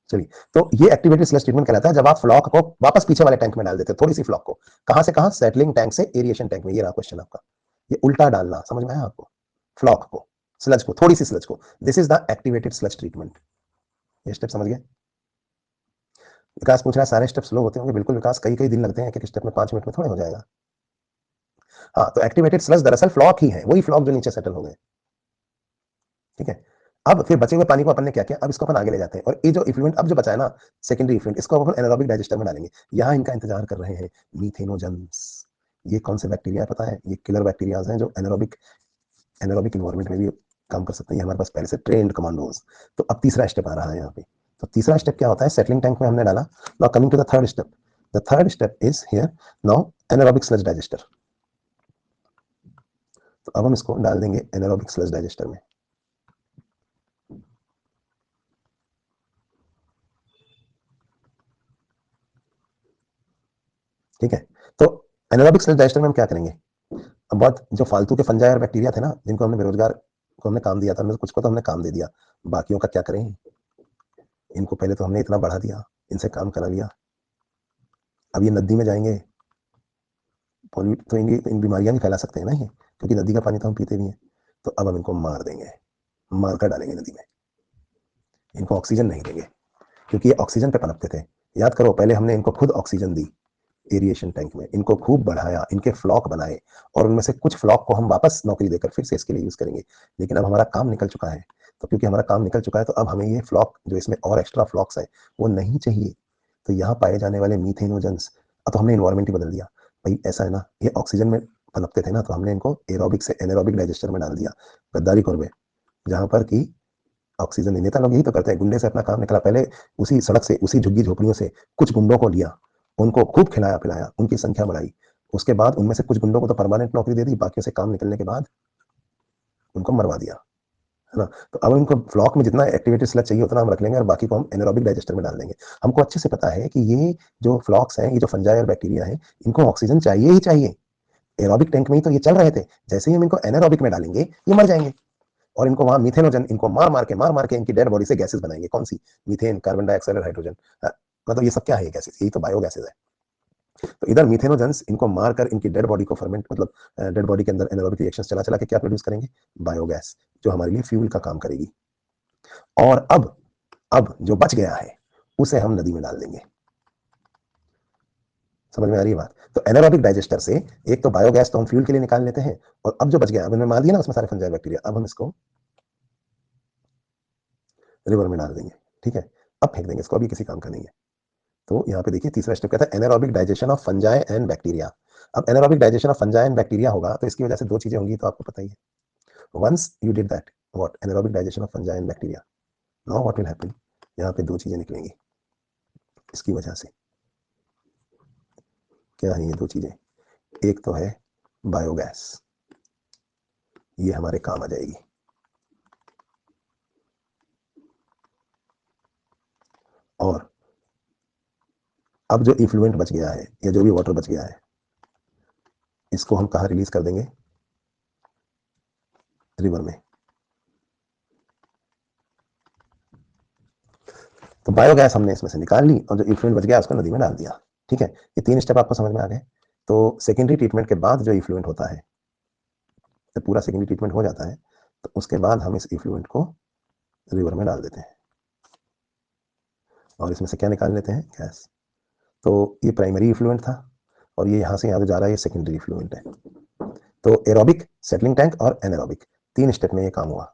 चलिए, तो ये एक्टिवेटेड स्लज ट्रीटमेंट कहलाता है जब आप फ्लॉक को वापस पीछे वाले टैंक में डाल देते हैं, थोड़ी सी फ्लॉक को, कहां से कहां, सेटलिंग टैंक से एरिएशन टैंक में। ये रहा क्वेश्चन आपका, ये उल्टा डालना, समझ में आया आपको? फ्लॉक को, स्लज को, थोड़ी सी स्लज को, this is the activated sludge treatment. ये स्टेप समझ गए? विकास पूछ रहा है सारे स्टेप स्लो होते होंगे, बिल्कुल विकास, कई कई दिन लगते हैं, एक स्टेप में 5 मिनट में थोड़े हो जाएगा। हाँ, तो एक्टिवेटेड स्लज दरअसल फ्लॉक ही है, वही फ्लॉक जो नीचे सेटल हो गए, ठीक है? अब फिर बचे हुए पानी को अपन ने क्या किया, अब इसको अपन आगे ले जाते हैं, और ये जो इफ्लुएंट अब जो बचा है ना, सेकेंडरी इफ्लुएंट, इसको अपन एनारोबिक डाइजेस्टर में डालेंगे। यहाँ इनका इंतजार कर रहे हैं मीथेनोजन्स। ये कौन से बैक्टीरिया पता है? ये किलर बैक्टीरियाज हैं जो एनारोबिक एनारोबिक इन्वायरमेंट में भी काम कर सकते हैं, हमारे पास पहले से ट्रेंड कमांडोज। तो अब तीसरा स्टेप आ रहा है यहाँ पे। तो तीसरा स्टेप क्या होता है, सेटलिंग टैंक में हमने डाला। Now coming to the third step, the third step is here now anaerobic sludge digester. तो अब हम इसको डाल देंगे एनारोबिक स्लज डाइजेस्टर में। ठीक है, तो एनारोबिक स्लज डाइजेस्टर में हम क्या करेंगे, अब बहुत जो फालतू के फंजाई और बैक्टीरिया थे ना, जिनको हमने बेरोजगार को हमने काम दिया था, कुछ को तो हमने काम दे दिया, बाकियों का क्या करें? इनको पहले तो हमने इतना बढ़ा दिया, इनसे काम करा लिया, अब ये नदी में जाएंगे तो इन बीमारियां भी फैला सकते हैं ना ये, क्योंकि नदी का पानी तो हम पीते भी हैं। तो अब हम इनको मार देंगे, मार कर डालेंगे नदी में, इनको ऑक्सीजन नहीं देंगे, क्योंकि ये ऑक्सीजन पे पनपते थे। याद करो, पहले हमने इनको खुद ऑक्सीजन दी एरिएशन टैंक में, इनको खूब बढ़ाया, इनके फ्लॉक बनाए, और उनमें से कुछ फ्लॉक को हम वापस नौकरी देकर फिर से इसके लिए यूज करेंगे। लेकिन अब हमारा काम निकल चुका है, तो क्योंकि हमारा काम निकल चुका है तो अब हमें ये फ्लॉक जो इसमें और एक्स्ट्रा फ्लॉक्स है वो नहीं चाहिए। तो यहाँ पाए जाने वाले मीथेनोजन्स, अब तो हमने इन्वायरमेंट ही बदल दिया भाई, ऐसा है ना, ये ऑक्सीजन में पनपते थे ना, तो हमने इनको एरोबिक से एनारोबिक डाइजेस्टर में डाल दिया, गद्दारी करवे, जहां पर कि ऑक्सीजन नहीं। नेता लोग यही तो करते हैं, गुंडे से अपना काम निकला, पहले उसी सड़क से, उसी झुग्गी झोपड़ियों से कुछ गुंडों को लिया, उनको खूब खिलाया पिलाया, उनकी संख्या बढ़ाई, उसके बाद उनमें से कुछ गुंडों को तो परमानेंट नौकरी दे दी, बाकियों से काम निकलने के बाद उनको मरवा दिया, है ना? तो अब इनको फ्लॉक में जितना एक्टिविटी स्लज चाहिए उतना हम रख लेंगे, और बाकी को हम एनारोबिक डाइजेस्टर में डाल देंगे। हमको अच्छे से पता है कि ये जो फ्लॉक्स हैं, ये जो फंजाई और बैक्टीरिया है, इनको ऑक्सीजन चाहिए ही चाहिए। एरोबिक टैंक में ही तो ये चल रहे थे, जैसे ही हम इनको एनारोबिक में डालेंगे ये मर जाएंगे, और इनको वहां मिथेनोजन, इनको मार मार के इनकी डेड बॉडी से गैसेस बनाएंगे। कौन सी? मीथेन, कार्बन डाइऑक्साइड और हाइड्रोजन। मतलब ये सब क्या है गैसेस? यही तो बायो गैसेस है। तो इधर मिथेनोजन्स इनको मारकर इनकी डेड बॉडी को फर्मेंट, मतलब डेड बॉडी के अंदर एनारोबिक रिएक्शंस चला चला के क्या प्रोड्यूस करेंगे? बायोगैस, जो हमारे लिए फ्यूल का काम करेगी। और अब जो बच गया है उसे हम नदी में डाल देंगे। समझ में आ रही है बात? तो एनारोबिक डाइजेस्टर से एक तो बायोगैस तो हम फ्यूल के लिए निकाल लेते हैं, और अब जो बच गया, अब इनमें मार दिया ना उसमें सारे फंजाई बैक्टीरिया, अब हम इसको रिवर में डाल देंगे। ठीक है, अब फेंक देंगे इसको, अभी किसी काम का नहीं है। तो यहाँ पे देखिए तीसरा स्टेप क्या था, anaerobic digestion of fungi and bacteria. अब anaerobic digestion of fungi and bacteria होगा तो इसकी वजह से दो चीजें होंगी, तो आपको पता ही है। Once you did that, what, anaerobic digestion of fungi and bacteria, now what will happen, यहाँ पे दो चीजें निकलेंगी इसकी वजह से। क्या है ये दो चीजें? एक तो है बायोगैस, ये हमारे काम आ जाएगी, और अब जो इफ्लुएंट बच गया है या जो भी वाटर बच गया है, इसको हम कहाँ रिलीज कर देंगे? रिवर में। तो बायोगैस हमने इसमें से निकाल ली, और जो इफ्लुएंट बच गया उसको नदी में डाल दिया। ठीक है, ये तीन स्टेप आपको समझ में आ गए। तो सेकेंडरी ट्रीटमेंट के बाद जो इफ्लुएंट होता है, जब पूरा सेकेंडरी ट्रीटमेंट हो जाता है, तो उसके बाद हम इस इफ्लुएंट को रिवर में डाल देते हैं, और इसमें से क्या निकाल लेते हैं? गैस। तो ये प्राइमरी इफ्लुएंट था, और ये यहाँ से यहाँ जा रहा है, ये सेकेंडरी इफ्लुएंट है। तो एरोबिक, सेटलिंग टैंक और एनारोबिक, तीन स्टेप में ये काम हुआ।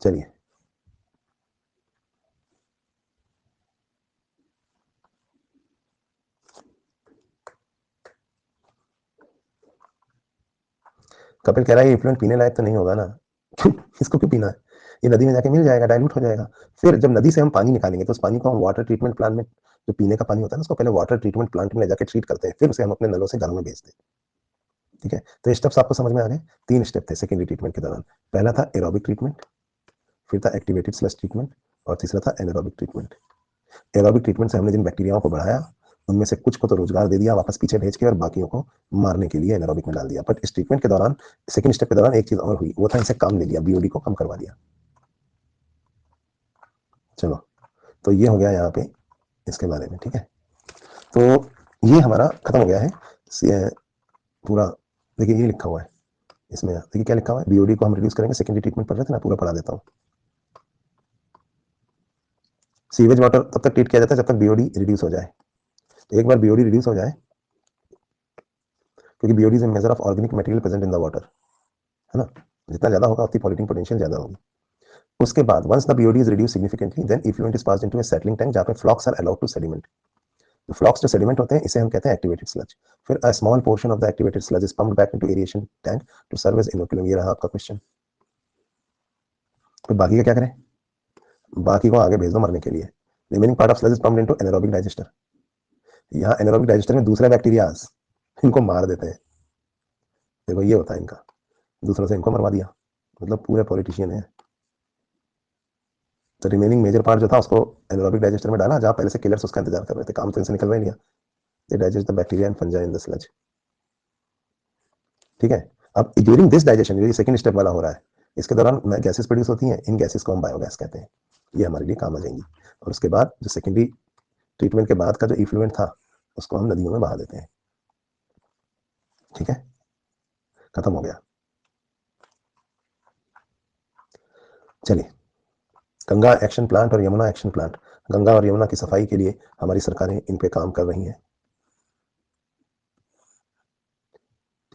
चलिए, कपिल कह रहा है ये इफ्लुएंट पीने लायक तो नहीं होगा ना। क्यों, इसको क्यों पीना है? ये नदी में जाके मिल जाएगा, डाइल्यूट हो जाएगा। फिर जब नदी से हम पानी निकालेंगे तो उस पानी को हम वाटर ट्रीटमेंट प्लांट में, जो पीने का पानी होता है ना, उसको पहले वाटर ट्रीटमेंट प्लांट में ले जाकर ट्रीट करते हैं, फिर उसे हम अपने नलों से घरों में भेजते हैं। ठीक है, तो स्टेप्स आपको समझ में आ गए। तीन स्टेप थे सेकेंडरी ट्रीटमेंट के दौरान। पहला था एरोबिक ट्रीटमेंट, फिर था एक्टिवेटेड स्लश ट्रीटमेंट, और तीसरा था एनारोबिक ट्रीटमेंट। एरोबिक ट्रीटमेंट से हमने जिन बैक्टीरियाओं को बढ़ाया, उनमें से कुछ को तो रोजगार दे दिया वापस पीछे भेज के, और बाकियों को मारने के लिए एनारोबिक में डाल दिया। बट इस ट्रीटमेंट के दौरान, सेकंड स्टेप के दौरान एक चीज और हुई, वो था इनसे काम ले लिया, बीओडी को कम करवा दिया। चलो, तो ये हो गया यहाँ पे इसके बारे में। ठीक है, तो ये हमारा खत्म हो गया है पूरा। देखिए ये लिखा हुआ है इसमें, देखिए क्या लिखा हुआ है, बीओडी को हम रिड्यूस करेंगे। सेकेंडरी ट्रीटमेंट पढ़ रहे थे ना, पूरा पढ़ा देता हूँ। सीवेज वाटर तब तक ट्रीट किया जाता है जब तक बीओडी रिड्यूस हो जाए। एक बार बीओडी रिड्यूस हो जाए, क्योंकि BOD is a measure of organic material present in the water, है ना, जितना ज्यादा होगा उतनी पॉल्यूटिंग पोटेंशियल ज्यादा होगी। उसके बाद once the BOD is reduce significantly, then effluent is passed into a settling tank, जहां पे flocs are allowed to sediment. तो फ्लॉक्स जो सेडिमेंट होते हैं, इसे हम कहते हैं एक्टिवेटेड स्लज। फिर a small portion of the activated sludge is pumped back into aeration tank to serve as inoculum. ये रहा आपका क्वेश्चन। फिर बाकी का क्या करें? बाकी को आगे भेज दो मरने के लिए। Remaining part of sludge is pumped into anaerobic digester. यहाँ एनारोबिक डाइजेस्टर में दूसरे बैक्टीरिया इनको मार देते हैं। देखो ये होता है इनका, दूसरों से इनको मरवा दिया, मतलब पूरे पॉलिटिशियन है। तो रिमेनिंग मेजर पार्ट जो था उसको एनारोबिक डाइजेस्टर में डाला, जहां पहले से किलर्स उसका इंतजार कर रहे थे, काम तो इनसे निकलवा ही लिया। They digest the bacteria and fungi in the sludge. ठीक है, अब ड्यूरिंग दिस डाइजेशन, ये सेकंड स्टेप वाला हो रहा है, इसके दौरान गैसेस प्रोड्यूस होती हैं, इन गैसेस को हम बायोगैस कहते हैं। ये हमारे लिए काम आ जाएंगी। और उसके बाद जो सेकेंडरी ट्रीटमेंट के बाद का जो इफ्लुएंट था, उसको हम नदियों में बहा देते हैं। ठीक है, खत्म हो गया। चलिए, गंगा एक्शन प्लांट और यमुना एक्शन प्लांट, गंगा और यमुना की सफाई के लिए हमारी सरकारें इन पे काम कर रही हैं।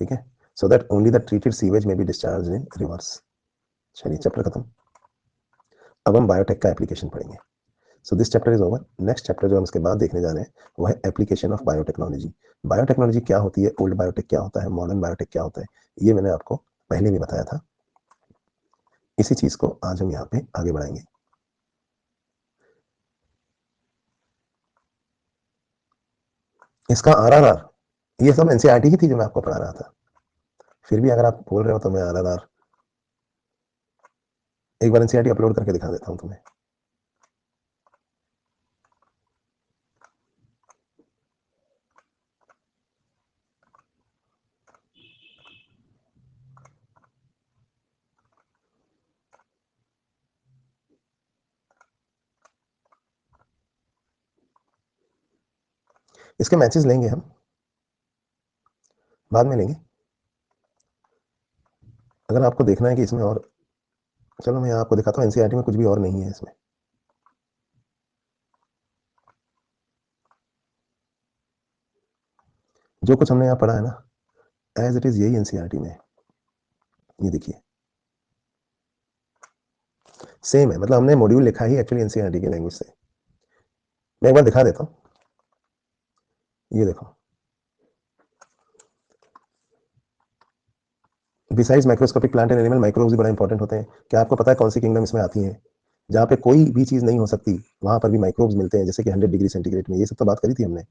ठीक है, so that only the treated sewage में बी डिस्चार्ज इन रिवर्स। चलिए, चैप्टर खत्म। अब हम बायोटेक का एप्लीकेशन पढ़ेंगे। So this chapter is over. Next chapter जो हम इसके बाद देखने जा रहे हैं वो है एप्लीकेशन ऑफ बायोटेक्नोलॉजी। बायोटेक्नोलॉजी क्या होती है, ओल्ड बायोटेक क्या होता है, मॉडर्न बायोटेक क्या होता है, ये मैंने आपको पहले भी बताया था। इसी चीज को आज हम यहाँ पे आगे बढ़ाएंगे। इसका आरआरआर, ये सब एनसीईआरटी की थी जो मैं आपको पढ़ा रहा था। फिर भी अगर आप बोल रहे हो तो मैं आरआरआर एक बार एनसीईआरटी अपलोड करके दिखा देता हूँ तुम्हें। इसके मैचेस लेंगे हम बाद में लेंगे। अगर आपको देखना है कि इसमें और, चलो मैं आपको दिखाता हूँ, एनसीईआरटी में कुछ भी और नहीं है इसमें। जो कुछ हमने यहाँ पढ़ा है ना, एज इट इज यही एनसीईआरटी में है। ये देखिए सेम है, मतलब हमने मॉड्यूल लिखा ही एक्चुअली एनसीईआरटी की लैंग्वेज से। मैं एक बार दिखा देता हूँ, ये देखो, besides microscopic plant and animal, microbes भी बड़ा इंपॉर्टेंट होते हैं। क्या आपको पता है कौन सी किंगडम इसमें आती है? जहाँ पे कोई भी चीज नहीं हो सकती वहां पर भी माइक्रोब्स मिलते हैं, जैसे कि 100 डिग्री सेंटीग्रेड में, ये सब तो बात करी थी हमने।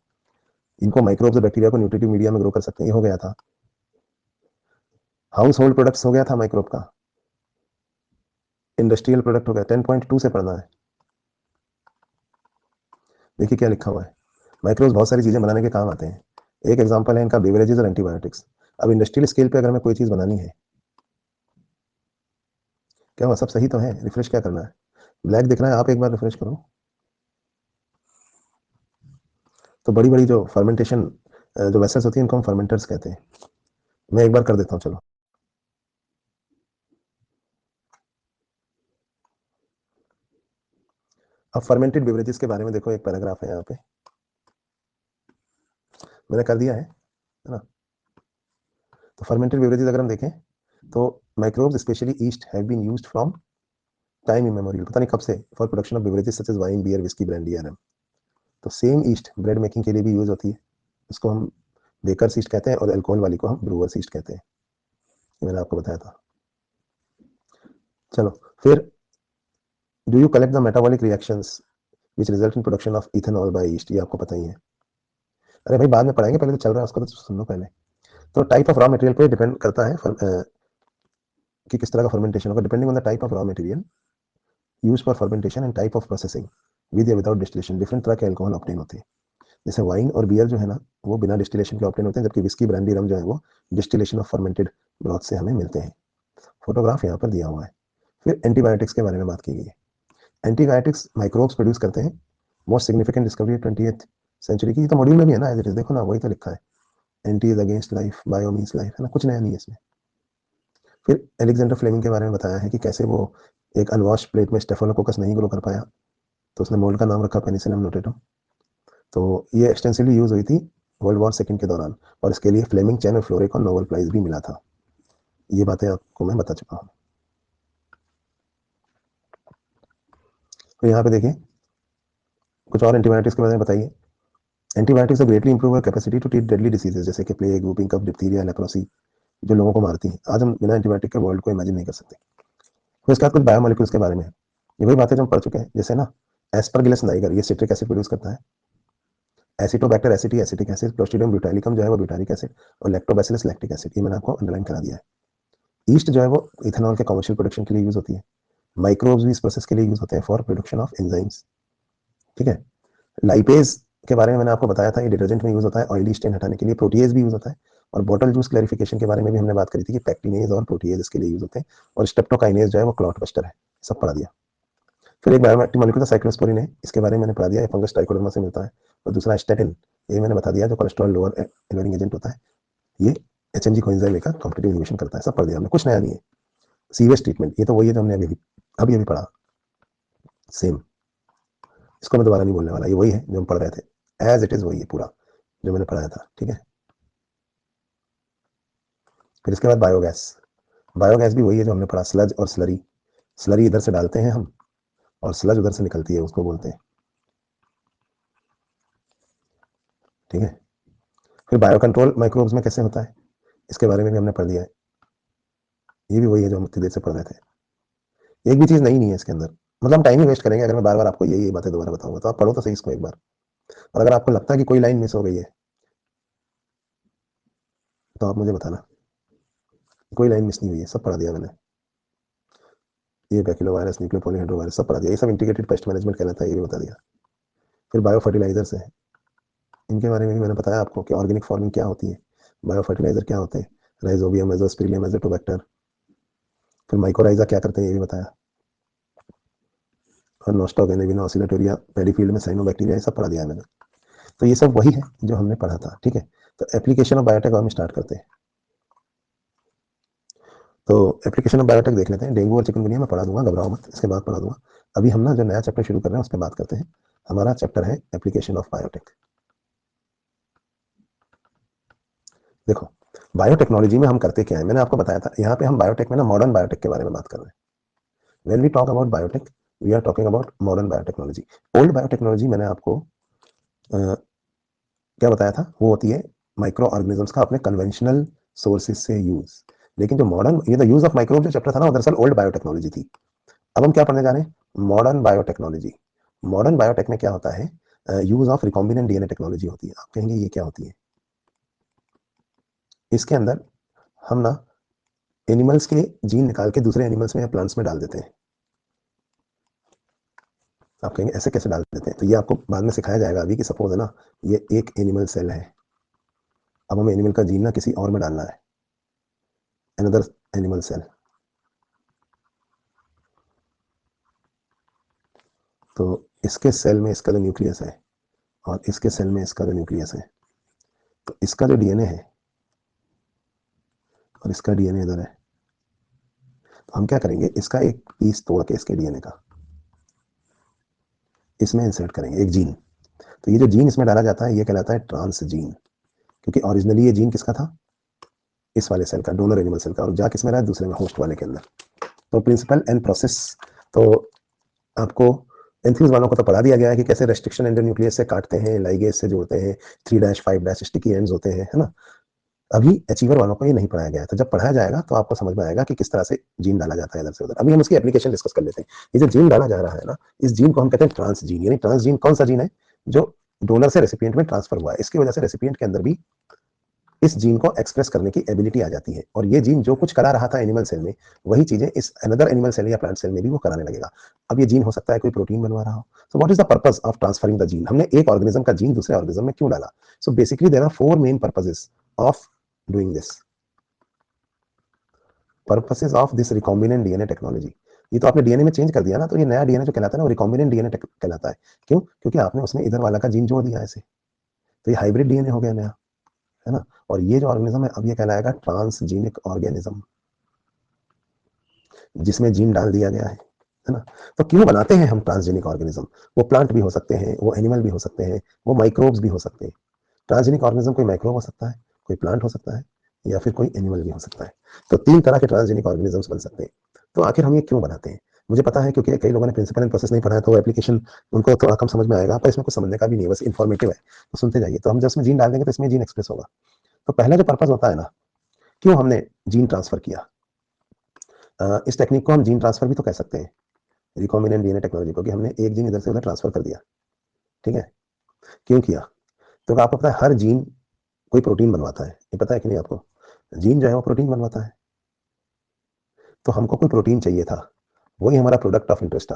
इनको माइक्रोब्स और बैक्टीरिया को न्यूट्रिटिव मीडिया में ग्रो कर सकते हैं, ये हो गया था। हाउस होल्ड प्रोडक्ट्स हो गया था माइक्रोब का। इंडस्ट्रियल प्रोडक्ट हो गया, 10.2 से पढ़ना है। देखिए क्या लिखा हुआ है, माइक्रोब्स बहुत सारी चीजें बनाने के काम आते हैं। एक एग्जांपल है इनका बेवरेजेस और एंटीबायोटिक्स। अब इंडस्ट्रियल स्केल पे अगर हमें कोई चीज बनानी है, क्या हुआ, सब सही तो है, रिफ्रेश क्या करना है, ब्लैक दिख रहा है, आप एक बार रिफ्रेश करो। तो बड़ी बड़ी जो फर्मेंटेशन जो वेसल्स होती है इनको हम फर्मेंटर्स कहते हैं। मैं एक बार कर देता हूँ, चलो। अब फर्मेंटेड बेवरेजेस के बारे में देखो, एक पैराग्राफ है यहाँ पे, मैंने कर दिया है ना। तो फर्मेंटेड बेवरेजेस अगर हम देखें तो microbes specially yeast have been used from time immemorial, पता नहीं कब से, for production of beverages such as wine, beer, whisky, brandy, rum. तो सेम ईस्ट ब्रेड मेकिंग के लिए भी यूज होती है, इसको हम बेकर्स ईस्ट कहते हैं, और अल्कोहल वाली को हम ब्रूअर्स ईस्ट कहते हैं, ये मैंने आपको बताया था। चलो फिर, do you collect the metabolic reactions which result in production of ethanol by yeast, ये आपको पता ही है। अरे भाई बाद में पढ़ाएंगे, पहले तो चल रहा है उसको तो सुन लो पहले। तो टाइप ऑफ रॉ मटेरियल पे डिपेंड करता है कि किस तरह का फर्मेंटेशन होगा, depending on the type of raw material use for fermentation and type of processing, with या विदाउट डिस्टिलेशन डिफरेंट तरह के अल्कोहल ऑब्टेन होते हैं। जैसे वाइन और बियर जो है ना, वो बिना डिस्टिलेशन के ऑब्टेन होते हैं, जबकि विस्की, ब्रांडी, रम जो है वो डिस्टिलेशन ऑफ फर्मेंटेड ब्रॉथ से हमें मिलते हैं। फोटोग्राफ यहाँ पर दिया हुआ है। फिर एंटीबायोटिक्स के बारे में बात की गई है। एंटीबायोटिक्स माइक्रोब्स प्रोड्यूस करते हैं। Most significant discovery 20th century की, तो मॉड्यूल में भी है ना, एज इट इज, देखो ना, वही तो लिखा है, anti is against life, bio means life, है ना, कुछ नया नहीं है इसमें। फिर एलेक्जेंडर फ्लेमिंग के बारे में बताया है कि कैसे वो एक अनवॉश प्लेट में स्टेफोलोकोकस नहीं ग्रो कर पाया, तो उसने मोल्ड का नाम रखा पेनिसिलियम नोटेटम। तो ये एक्सटेंसिवली यूज हुई थी वर्ल्ड वॉर सेकंड के दौरान, और इसके लिए फ्लेमिंग, चैन और फ्लोरे को नोबेल प्राइज भी मिला था। ये बातें आपको मैं बता चुका हूँ। तो यहाँ पे देखिए कुछ और एंटीबायोटिक्स के बारे में बताइए। Antibiotics greatly improve capacity to treat deadly diseases, जैसे कि plague, whooping cough, diphtheria, leprosy, जो लोगों को मारती है। आज हम बिना एंटीबायोटिक के वर्ल्ड को इमेजिन नहीं कर सकते। फिर इसके बाद कुछ बायोमोलिक्यूल्स के बारे में, ये वही बातें जो हम पढ़ चुके हैं, जैसे ना एस्परगिलस नाइगर, ये सिट्रिक एसिड प्रोड्यूस करता है। Acetobacter एसिटी, acetic acid, Clostridium butylicum जो है वो ब्यूटारिक एसिड, और लैक्टोबैसिलस लैक्टिक एसिड, ये मैंने आपको अंडरलाइन करा दिया है। ईस्ट जो है वो इथेनॉल के कमर्शियल प्रोडक्शन के लिए यूज होती है। माइक्रोब्स भी इस प्रोसेस के लिए यूज होते हैं फॉर प्रोडक्शन ऑफ एंजाइम्स, ठीक है। लाइपेज के बारे में मैंने आपको बताया था, ये डिटर्जेंट में यूज होता है ऑयली स्टेन हटाने के लिए। प्रोटीएज भी यूज होता है, और बॉटल जूस क्लैरिफिकेशन के बारे में भी हमने बात करी थी कि पैक्टिनेज और प्रोटीएज इसके लिए यूज होते हैं, और स्ट्रेप्टोकाइनेज जो है वो क्लॉट बस्टर है, सब पढ़ा दिया। फिर एक बायोएक्टिव मॉलिक्यूल था साइक्लोस्पोरिन है, इसके बारे में मैंने पढ़ा दिया, फंगस ट्राइकोडर्मा से मिलता है। और दूसरा स्टेटिन, ये मैंने बता दिया, जो कोलेस्ट्रॉल लोअर एलोरिंग एजेंट होता है, ये एचएमजी कोएंजाइम का कॉम्पिटिटिव इन्हिबिशन करता है, सब पढ़ दिया हमने, कुछ नया नहीं है। सीवेज ट्रीटमेंट, ये तो वही है जो हमने अभी अभी पढ़ा, सेम, इसको मैं दोबारा नहीं बोलने वाला, ये वही है जो हम पढ़ रहे थे, एज इट इज वही है पूरा जो मैंने पढ़ाया था, ठीक है। फिर इसके बाद बायोगैस, बायोगैस भी वही है जो हमने पढ़ा, स्लज और स्लरी। स्लरी इधर से डालते हैं हम, और स्लज उधर से निकलती है, उसको बोलते हैं, ठीक है। फिर बायो कंट्रोल माइक्रोब्स में कैसे होता है, इसके बारे में भी हमने पढ़ लिया है, ये भी वही है जो हम इतनी देर से पढ़ रहे थे। एक भी चीज नई नहीं है इसके अंदर, मतलब हम टाइम ही वेस्ट करेंगे अगर मैं बार बार आपको यही बातें दोबारा बताऊंगा, तो आप पढ़ो तो सही इसको एक बार। और अगर आपको लगता है कि कोई लाइन मिस हो गई है तो आप मुझे बताना, कोई लाइन मिस नहीं हुई है, सब पढ़ा दिया मैंने। ये बैक्यूलो वायरस, न्यूक्लियो पॉलीहेड्रो वायरस, सब पढ़ा दिया, ये सब इंटीग्रेटेड पेस्ट मैनेजमेंट कहलाता है, ये भी बता दिया। फिर बायो फर्टिलाइजर्स है, इनके बारे में भी मैंने बताया आपको कि ऑर्गेनिक फार्मिंग क्या होती है, बायो फर्टिलाइजर क्या होते हैं, राइजोबियम, एजोस्पिरिलियम, एजोटोबैक्टर। फिर माइकोराइजा क्या करते हैं, ये भी बताया। और नोस्टॉक, एनेविना, ऑसिलेटोरिया, पैडी फील्ड में साइनोबैक्टीरिया, ये सब पढ़ा दिया है मैंने। तो ये सब वही है जो हमने पढ़ा था, ठीक है। तो एप्लीकेशन ऑफ बायोटेक हम स्टार्ट करते हैं। तो एप्लीकेशन ऑफ बायोटेक देख लेते हैं। डेंगू और चिकनगुनिया में पढ़ा दूंगा, घबराओ मत, इसके बाद पढ़ा दूंगा। अभी हम ना जो नया चैप्टर शुरू कर रहे हैं उस पर बात करते हैं। हमारा चैप्टर है एप्लीकेशन ऑफ बायोटेक। देखो, बायोटेक्नोलॉजी में हम करते क्या है, मैंने आपको बताया था। यहाँ पे हम बायोटेक में ना मॉडर्न बायोटेक के बारे में बात कर रहे हैं। When we talk about biotech, we are talking about modern biotechnology. Old biotechnology मैंने आपको क्या बताया था, वो होती है माइक्रो ऑर्गेनिजम्स का अपने कन्वेंशनल सोर्सेज से यूज। लेकिन जो मॉडर्न, ये द यूज ऑफ माइक्रोब जो चैप्टर था ना, वो दरअसल ओल्ड बायोटेक्नोलॉजी थी। अब हम क्या पढ़ने जा रहे हैं, मॉडर्न बायोटेक्नोलॉजी। मॉडर्न बायोटेक में क्या होता है, use of recombinant DNA technology होती है। आप कहेंगे ये क्या होती है। इसके अंदर हम ना एनिमल्स के जीन निकाल के दूसरे एनिमल्स में या प्लांट्स में डाल देते हैं। आप कहेंगे ऐसे कैसे डाल देते हैं, तो ये आपको बाद में सिखाया जाएगा। अभी की सपोज है ना, ये एक एनिमल सेल है, अब हमें एनिमल का जीन ना किसी और में डालना है, अनदर एनिमल सेल। तो इसके सेल में इसका जो न्यूक्लियस है और इसके सेल में इसका जो न्यूक्लियस है, तो इसका जो डीएनए है और इसका डीएनए इधर है। तो हम क्या करेंगे, इसका एक पीस तोड़ के इसके डीएनए का इसमें इंसर्ट करेंगे, एक जीन। तो ये जो जीन इसमें डाला जाता है ये कहलाता है ट्रांस जीन, क्योंकि ओरिजिनली ये जीन किसका था, इस वाले सेल का, डोनर एनिमल सेल का, और जा किसमें रहा है, दूसरे में, होस्ट वाले के अंदर। तो प्रिंसिपल एंड प्रोसेस, तो आपको एंथीज वालों को तो पढ़ा दिया गया है कि कैसे रेस्ट्रिक्शन एंडो न्यूक्लियस से काटते हैं, लाइगेज से जोड़ते हैं, 3-5' स्टिकी एंड्स होते हैं, है ना। अभी अचीवर वालों को ये नहीं पढ़ाया गया है, तो जब पढ़ाया जाएगा तो आपको समझ में आएगा कि किस तरह से जीन डाला जाता है इधर से उधर। अभी हम उसकी एप्लीकेशन डिस्कस कर लेते हैं। ये जो जीन डाला जा रहा है ना, इस जीन को हम कहते हैं ट्रांस जीन। यानी ट्रांस जीन कौन सा जीन है, जो डोनर से रेसिपिएंट में ट्रांसफर हुआ है। इसकी वजह से रेसिपिएंट के अंदर भी इस जीन को एक्सप्रेस करने की एबिलिटी आ जाती है, और ये जीन जो कुछ करा रहा था एनिमल सेल में, वही चीजें इस अनदर एनिमल सेल या प्लांट सेल में भी वो कराने लगेगा। अब ये जीन हो सकता है कोई प्रोटीन बनवा रहा हो। सो what is the purpose of transferring the gene, हमने एक ऑर्गेनिज्म का जीन दूसरे ऑर्गेनिज्म में क्यों डाला। So basically there are 4 main purposes of doing this, purposes of this recombinant DNA technology. ये तो आपने डीएनए में चेंज कर दिया ना, तो ये नया डीएनए जो कहलाता है ना, वो रिकॉम्बिनेंट डीएनए कहलाता है। क्यों, क्योंकि आपने उसमें इधर वाला का जीन जोड़ दिया ऐसे, तो ये हाइब्रिड डीएनए हो गया नया, है ना। और ये जो ऑर्गेनिज्म है अब ये कहलाएगा ट्रांसजीनिक ऑर्गेनिज्म, जिसमें जीन डाल दिया गया है ना। तो क्यों बनाते हैं हम ट्रांसजेनिक ऑर्गेनिज्म, वो प्लांट भी हो सकते हैं, वो एनिमल भी हो सकते हैं, वो माइक्रोब्स भी हो सकते हैं। ट्रांसजेनिक ऑर्गेनिज्म कोई माइक्रोब हो सकता है, कोई प्लांट हो सकता है, या फिर कोई एनिमल भी हो सकता है। तो 3 तरह के ट्रांसजेनिक ऑर्गेनिजम्स बन सकते हैं। तो आखिर हम ये क्यों बनाते हैं, मुझे पता है, क्योंकि कई लोगों ने प्रिंसिपल एंड प्रोसेस नहीं पढ़ा है, तो एप्लीकेशन उनको थोड़ा कम समझ में आएगा, पर इसमें कुछ समझने का भी नहीं है, बस इन्फॉर्मेटिव है, तो सुनते जाइए। तो हम जब इसमें जीन डाल देंगे तो इसमें जीन एक्सप्रेस होगा। तो पहला जो पर्पज होता है ना, क्यों हमने जीन ट्रांसफर किया, इस टेक्निक को हम जीन ट्रांसफर भी तो कह सकते हैं, रिकॉम्बिनेंट डीएनए टेक्नोलॉजी को, कि हमने एक जीन इधर से उधर ट्रांसफर कर दिया। ठीक है, क्यों किया, तो आपको पता है हर जीन कोई प्रोटीन बनवाता है, ये पता है कि नहीं आपको, जीन जो है वो प्रोटीन बनवाता है। तो हमको कोई प्रोटीन चाहिए था, वही हमारा प्रोडक्ट ऑफ इंटरेस्ट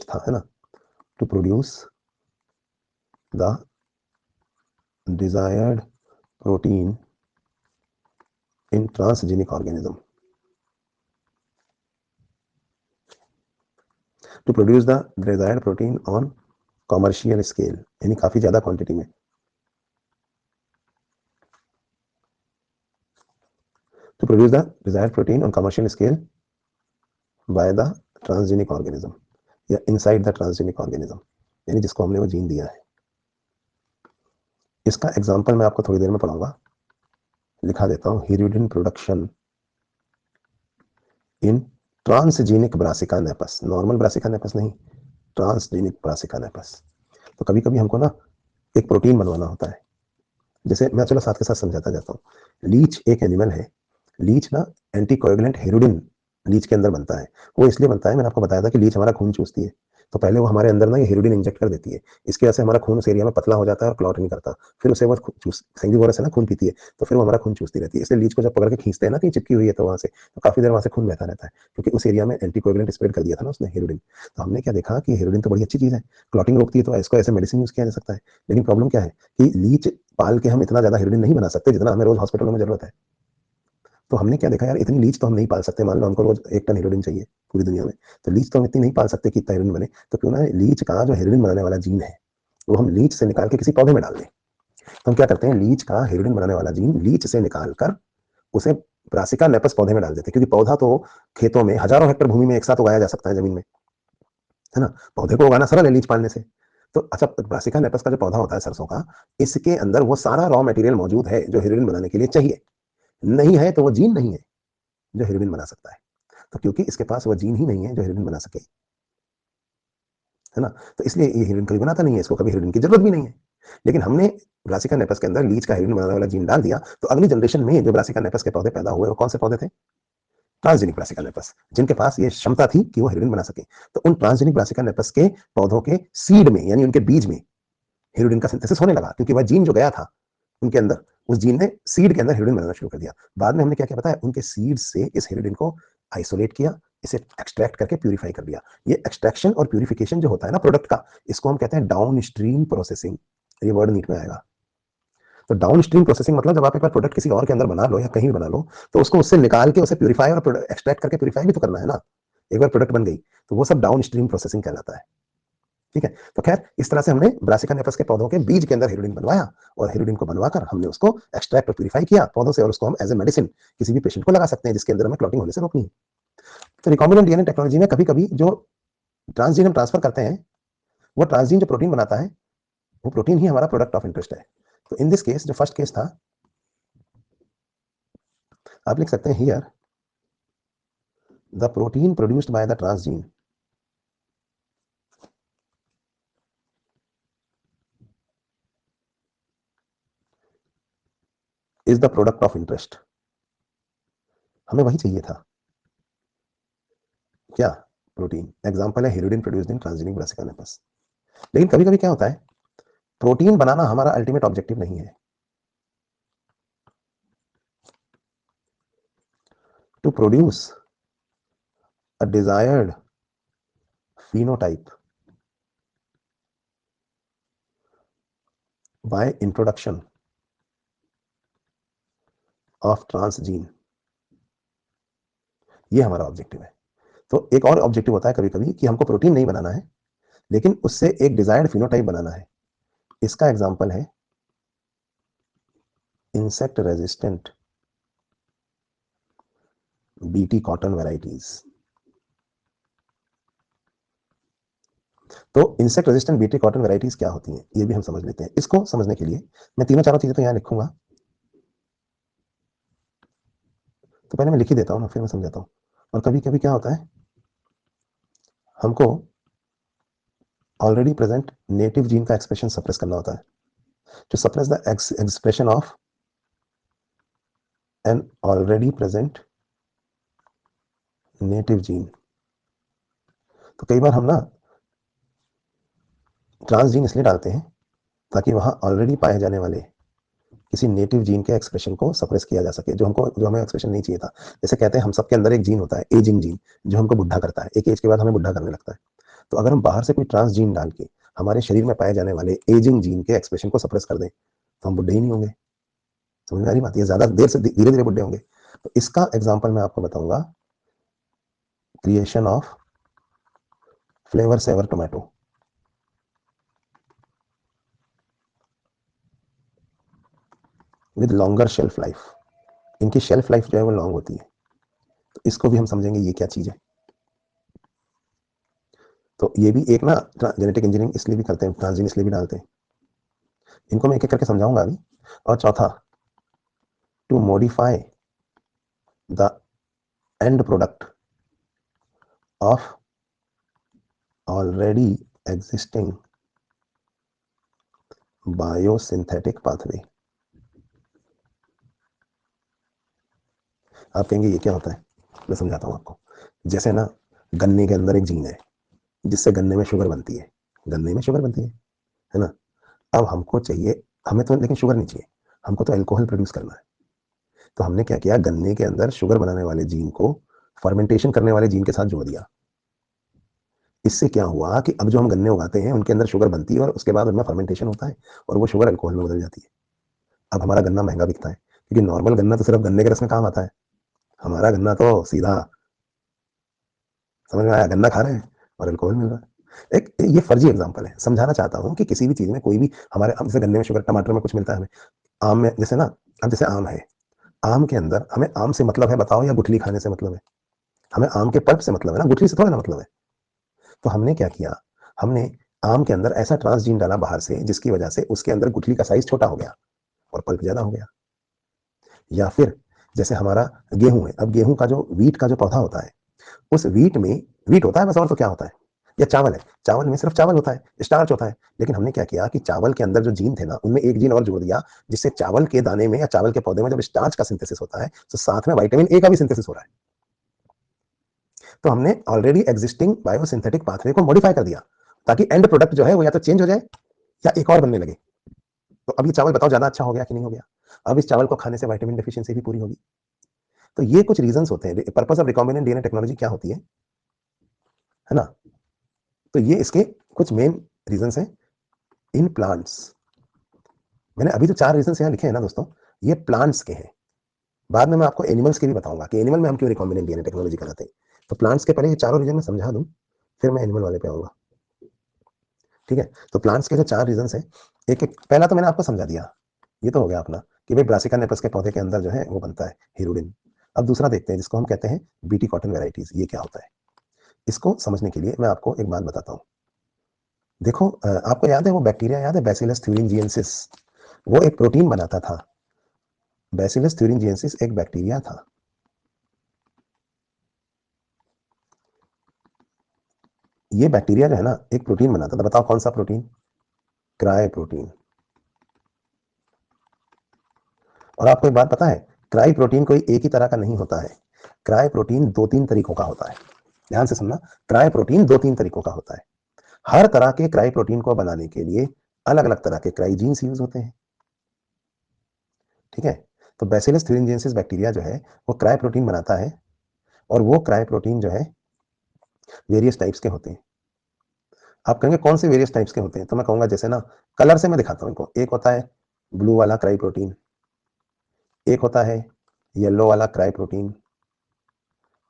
था, है ना, to produce the desired protein in transgenic organism, to produce the desired protein on commercial scale, यानी काफी ज्यादा क्वांटिटी में, to produce the desired protein on commercial scale by the transgenic organism या inside the transgenic organism, यानी जिसको हमने वो gene दिया है। इसका एग्जांपल मैं आपको थोड़ी देर में पढ़ाऊंगा, लिखा देता हूं, hirudin production in transgenic brassica napus, normal brassica napus नहीं, ट्रांसजेनिक ब्रासिका नेपस। तो कभी कभी हमको ना एक प्रोटीन बनवाना होता है, जैसे मैं चलो साथ के साथ समझाता जाता हूँ। लीच एक एनिमल है, लीच ना एंटीकोएगुलेंट हेरोडिन लीच के अंदर बनता है। वो इसलिए बनता है, मैंने आपको बताया था कि लीच हमारा खून चूसती है, तो पहले वो हमारे अंदर ना ये हेरोडिन इंजेक्ट कर देती है। इसकी वजह से हमारा खून उस एरिया में पतला हो जाता है और क्लॉट नहीं करता। फिर उसे वो चूस सेंगिवोरस है ना, खून पीती है, तो फिर वो हमारा खून चूसती रहती है। इसलिए लीच को जब पकड़ के खींचते हैं ना, कहीं चिपकी हुई है तो वहां से, तो काफी देर वहां से खून बहता रहता है, क्योंकि उस एरिया में एंटीकोएगुलेंट स्प्रेड कर दिया था ना उसने, हेरोडिन। तो हमने क्या देखा कि हेरोडिन तो बड़ी अच्छी चीज है, क्लॉटिंग रोकती है, तो इसको ऐसे मेडिसिन यूज किया जा सकता है। लेकिन प्रॉब्लम क्या है कि लीच पाल के हम इतना ज्यादा हेरोडिन नहीं बना सकते जितना हमें रोज हॉस्पिटलों में जरूरत है। तो हमने क्या देखा यार, इतनी लीच तो हम नहीं पाल सकते, मान लो हमको रोज 1 टन हेरोइन चाहिए पूरी दुनिया में, तो लीच तो हम इतनी नहीं पाल सकते कि इतना हेरोइन बने। तो क्यों ना लीच का जो हेरोइन बनाने वाला जीन है वो हम लीच से निकाल के किसी पौधे में डाल दें। तो हम क्या करते हैं, लीच का हेरोइन बनाने वाला जीन लीच से निकाल कर उसे ब्रासिका नेपस पौधे में डाल देते हैं, क्योंकि पौधा तो खेतों में हजारों हेक्टेयर भूमि में एक साथ उगाया जा सकता है जमीन में, है ना। पौधे को उगाना सरल है लीच पालने से। तो अच्छा, ब्रासिका नेपस का जो पौधा होता है सरसों का, इसके अंदर वो सारा रॉ मटेरियल मौजूद है जो हेरोइन बनाने के लिए चाहिए। नहीं है तो वो जीन नहीं है जो हेरोइन बना सकता है। तो क्योंकि इसके पास वो जीन ही नहीं है जो हेरोइन बना सके, है ना, तो इसलिए ये हेरोइन कभी बनाता नहीं है, इसको कभी हेरोइन की जरूरत भी नहीं है। लेकिन हमने ब्रासिका नेपस के अंदर लीच का हेरोइन बनाने वाला जीन डाल दिया, तो अगली जनरेशन में जो ब्रासिका नेपस के पौधे पैदा हुए वो कौन से पौधे थे? ट्रांसजेनिक ब्रासिका नेपस, जिनके पास ये क्षमता थी कि वो हेरोइन बना सके। तो उन ट्रांसजेनिक ब्रासिका नेपस के पौधों के सीड में, यानी उनके बीज में हेरोइन का सिंथेसिस होने लगा, क्योंकि वह जीन जो गया था उनके अंदर, उस जीन ने सीड के अंदर हेरोइन बनाना शुरू कर दिया। बाद में हमने क्या क्या बताया, उनके सीड से इस हेरोइन को आइसोलेट किया, इसे एक्सट्रैक्ट करके प्यूरिफाई कर दिया। ये एक्सट्रैक्शन और प्यूरिफिकेशन जो होता है ना प्रोडक्ट का, इसको हम कहते हैं डाउन स्ट्रीम प्रोसेसिंग। ये वर्ड नीट में आएगा। तो डाउन स्ट्रीम प्रोसेसिंग मतलब जब आप एक बार प्रोडक्ट किसी और के अंदर बना लो या कहीं भी बना लो, तो उसको उससे निकाल के उसे प्यूरिफाई और एक्सट्रैक्ट करके प्यूरिफाई भी तो करना है ना। एक बार प्रोडक्ट बन गई तो वो सब डाउन स्ट्रीम प्रोसेसिंग कहलाता है। ठीक है, तो खैर इस तरह से हमने ब्रासिका नेपस के पौधों के बीज के अंदर हेरोइन बनवाया, और हेरोइन को बनवाकर हमने उसको एक्सट्रैक्ट और प्यूरिफाई किया पौधों से, और उसको हम एज ए मेडिसिन किसी भी पेशेंट को लगा सकते हैं जिसके अंदर हमें क्लॉटिंग होने से रोकनी है। तो रिकॉम्बिनेंट डीएनए टेक्नोलॉजी में कभी कभी जो ट्रांसजीन हम ट्रांसफर करते हैं, वो ट्रांसजीन जो प्रोटीन बनाता है, वो प्रोटीन ही हमारा प्रोडक्ट ऑफ इंटरेस्ट है। तो इन दिस केस, जो फर्स्ट केस था, आप लिख सकते हैं here the protein produced by the transgene is the product of interest. हमें वही चाहिए था, क्या? प्रोटीन। एग्जांपल है heroin produced in transgenic brassica napus. लेकिन कभी कभी क्या होता है, प्रोटीन बनाना हमारा अल्टीमेट ऑब्जेक्टिव नहीं है। To produce a desired phenotype by introduction of transgene, ये हमारा ऑब्जेक्टिव है। तो एक और ऑब्जेक्टिव होता है कभी कभी कि हमको प्रोटीन नहीं बनाना है, लेकिन उससे एक डिजायर्ड फिनोटाइप बनाना है। इसका एग्जांपल है insect resistant BT cotton varieties. तो insect resistant BT cotton varieties क्या होती हैं, ये भी हम समझ लेते हैं। इसको समझने के लिए मैं तीनों चारों चीजें तो यहां लिखूंगा, तो पहले मैं लिख ही देता हूं ना, फिर मैं समझाता हूं। और कभी कभी क्या होता है, हमको ऑलरेडी प्रेजेंट नेटिव जीन का एक्सप्रेशन सप्रेस करना होता है, to suppress the expression of an already present native gene। तो कई बार हम ना ट्रांसजीन इसलिए डालते हैं ताकि वहां ऑलरेडी पाए जाने वाले किसी नेटिव जीन के एक्सप्रेशन को सप्रेस किया जा सके, जो हमें एक्सप्रेशन नहीं चाहिए था। जैसे कहते हैं हम सबके अंदर एक जीन होता है, एजिंग जीन, जो हमको बुढ़ा करता है, एक एज के बाद हमें बुढ़ा करने लगता है। तो अगर हम बाहर से कोई ट्रांसजीन डाल के हमारे शरीर में पाए जाने वाले एजिंग जीन के एक्सप्रेशन को सप्रेस कर दें, तो हम बुढ़े ही नहीं होंगे। समझ में आ रही बात? ये ज्यादा देर से धीरे धीरे बुढ़े होंगे। तो इसका एग्जाम्पल मैं आपको बताऊंगा, creation of flavour saver tomato with longer shelf life. इनकी शेल्फ लाइफ जो है वो लॉन्ग होती है, तो इसको भी हम समझेंगे ये क्या चीज है। तो ये भी एक ना जेनेटिक इंजीनियरिंग इसलिए भी करते हैं, ट्रांसजीन इसलिए भी डालते हैं। इनको मैं एक एक करके समझाऊंगा अभी। और चौथा, to modify the end product of already existing biosynthetic pathway. आप कहेंगे ये क्या होता है, मैं समझाता हूं आपको। जैसे ना गन्ने के अंदर एक जीन है जिससे गन्ने में शुगर बनती है, गन्ने में शुगर बनती है ना। अब हमको चाहिए, हमें तो लेकिन शुगर नहीं चाहिए, हमको तो अल्कोहल प्रोड्यूस करना है। तो हमने क्या किया, गन्ने के अंदर शुगर बनाने वाले जीन को फर्मेंटेशन करने वाले जीन के साथ जोड़ दिया। इससे क्या हुआ कि अब जो हम गन्ने उगाते हैं उनके अंदर शुगर बनती है, और उसके बाद उनमें फर्मेंटेशन होता है और वो शुगर अल्कोहल में बदल जाती है। अब हमारा गन्ना महंगा बिकता है, क्योंकि नॉर्मल गन्ना तो सिर्फ गन्ने के रस में काम आता है। हमारा गन्ना तो सीधा, समझ में आया, गन्ना खा रहे हैं और अल्कोहल मिल रहा है। एक ये फर्जी एग्जांपल है, समझाना चाहता हूं कि किसी भी चीज में कोई भी हमारे, जैसे गन्ने में शुगर, टमाटर में कुछ मिलता है हमें, आम में जैसे ना, अब जैसे आम है, आम के अंदर हमें आम से मतलब है बताओ या गुठली खाने से मतलब है? हमें आम के पल्प से मतलब है ना, गुठली से थोड़ा ना मतलब है। तो हमने क्या किया, हमने आम के अंदर ऐसा ट्रांसजीन डाला बाहर से जिसकी वजह से उसके अंदर गुठली का साइज छोटा हो गया और पल्प ज्यादा हो गया। या फिर जैसे हमारा गेहूं है, अब गेहूं का जो वीट का जो पौधा होता है, उस वीट में वीट होता है बस, और तो क्या होता है? या चावल है, चावल में सिर्फ चावल होता है, स्टार्च होता है। लेकिन हमने क्या किया कि चावल के अंदर जो जीन थे ना, उनमें एक जीन और जोड़ दिया, जिससे चावल के दाने में या चावल के पौधे में जब स्टार्च का सिंथेसिस होता है तो साथ में विटामिन ए का भी सिंथेसिस हो रहा है। तो हमने ऑलरेडी एग्जिस्टिंग बायोसिंथेटिक पाथवे को मॉडिफाई कर दिया ताकि एंड प्रोडक्ट जो है वो या तो चेंज हो जाए या एक और बनने लगे। तो अब ये चावल बताओ ज्यादा अच्छा हो गया कि नहीं हो गया? अब इस चावल को खाने से विटामिन डेफिशिएंसी भी पूरी होगी। तो ये कुछ रीजंस होते हैं। Purpose of recombinant DNA technology क्या होती है ना? तो ये इसके कुछ मेन रीजंस हैं इन प्लांट्स। मैंने अभी जो 4 रीजंस यहाँ लिखे हैं ना दोस्तों, ये प्लांट्स के हैं। बाद में मैं आपको एनिमल्स के भी बताऊंगा कि एनिमल में हम क्यों रिकॉम्बिनेंट डीएनए टेक्नोलॉजी कराते हैं। तो प्लांट्स के पहले ये चारों रीजन में समझा दूं, फिर मैं एनिमल वाले पे आऊंगा। ठीक है, तो प्लांट्स के जो 4 रीजंस हैं, एक एक पहला तो मैंने आपको समझा दिया, ये तो हो गया अपना कि भाई ब्रासिका नेपस के पौधे के अंदर जो है वो बनता है हिरुडिन। अब दूसरा देखते हैं जिसको हम कहते हैं बीटी कॉटन वेराइटीज, ये क्या होता है? इसको समझने के लिए मैं आपको एक बात बताता हूँ। देखो आपको याद है वो बैक्टीरिया याद है बैसिलस थ्यूरिंजिएंसिस? वो एक प्रोटीन बनाता था। बैसिलस थ्यूरिंजिएंसिस एक बैक्टीरिया था। ये बैक्टीरिया जो है ना एक प्रोटीन बनाता था, बताओ कौन सा प्रोटीन? Cry protein. और आपको एक बात पता है, क्राई प्रोटीन कोई एक ही तरह का नहीं होता है। क्राई प्रोटीन 2-3 तरीकों का होता है। ध्यान से सुनना, क्राई प्रोटीन 2-3 तरीकों का होता है। हर तरह के क्राई प्रोटीन को बनाने के लिए अलग अलग तरह के क्राई जीन्स यूज होते हैं। ठीक है, तो बैसिलस थ्यूरिंजिएंसिस बैक्टीरिया जो है वो क्राई प्रोटीन बनाता है, और वो क्राई प्रोटीन जो है वेरियस टाइप्स के होते हैं। आप कहेंगे कौन से वेरियस टाइप्स के होते हैं? तो मैं कहूंगा जैसे ना, कलर से मैं दिखाता हूं इनको। एक होता है ब्लू वाला क्राई प्रोटीन, एक होता है येलो वाला क्राई प्रोटीन,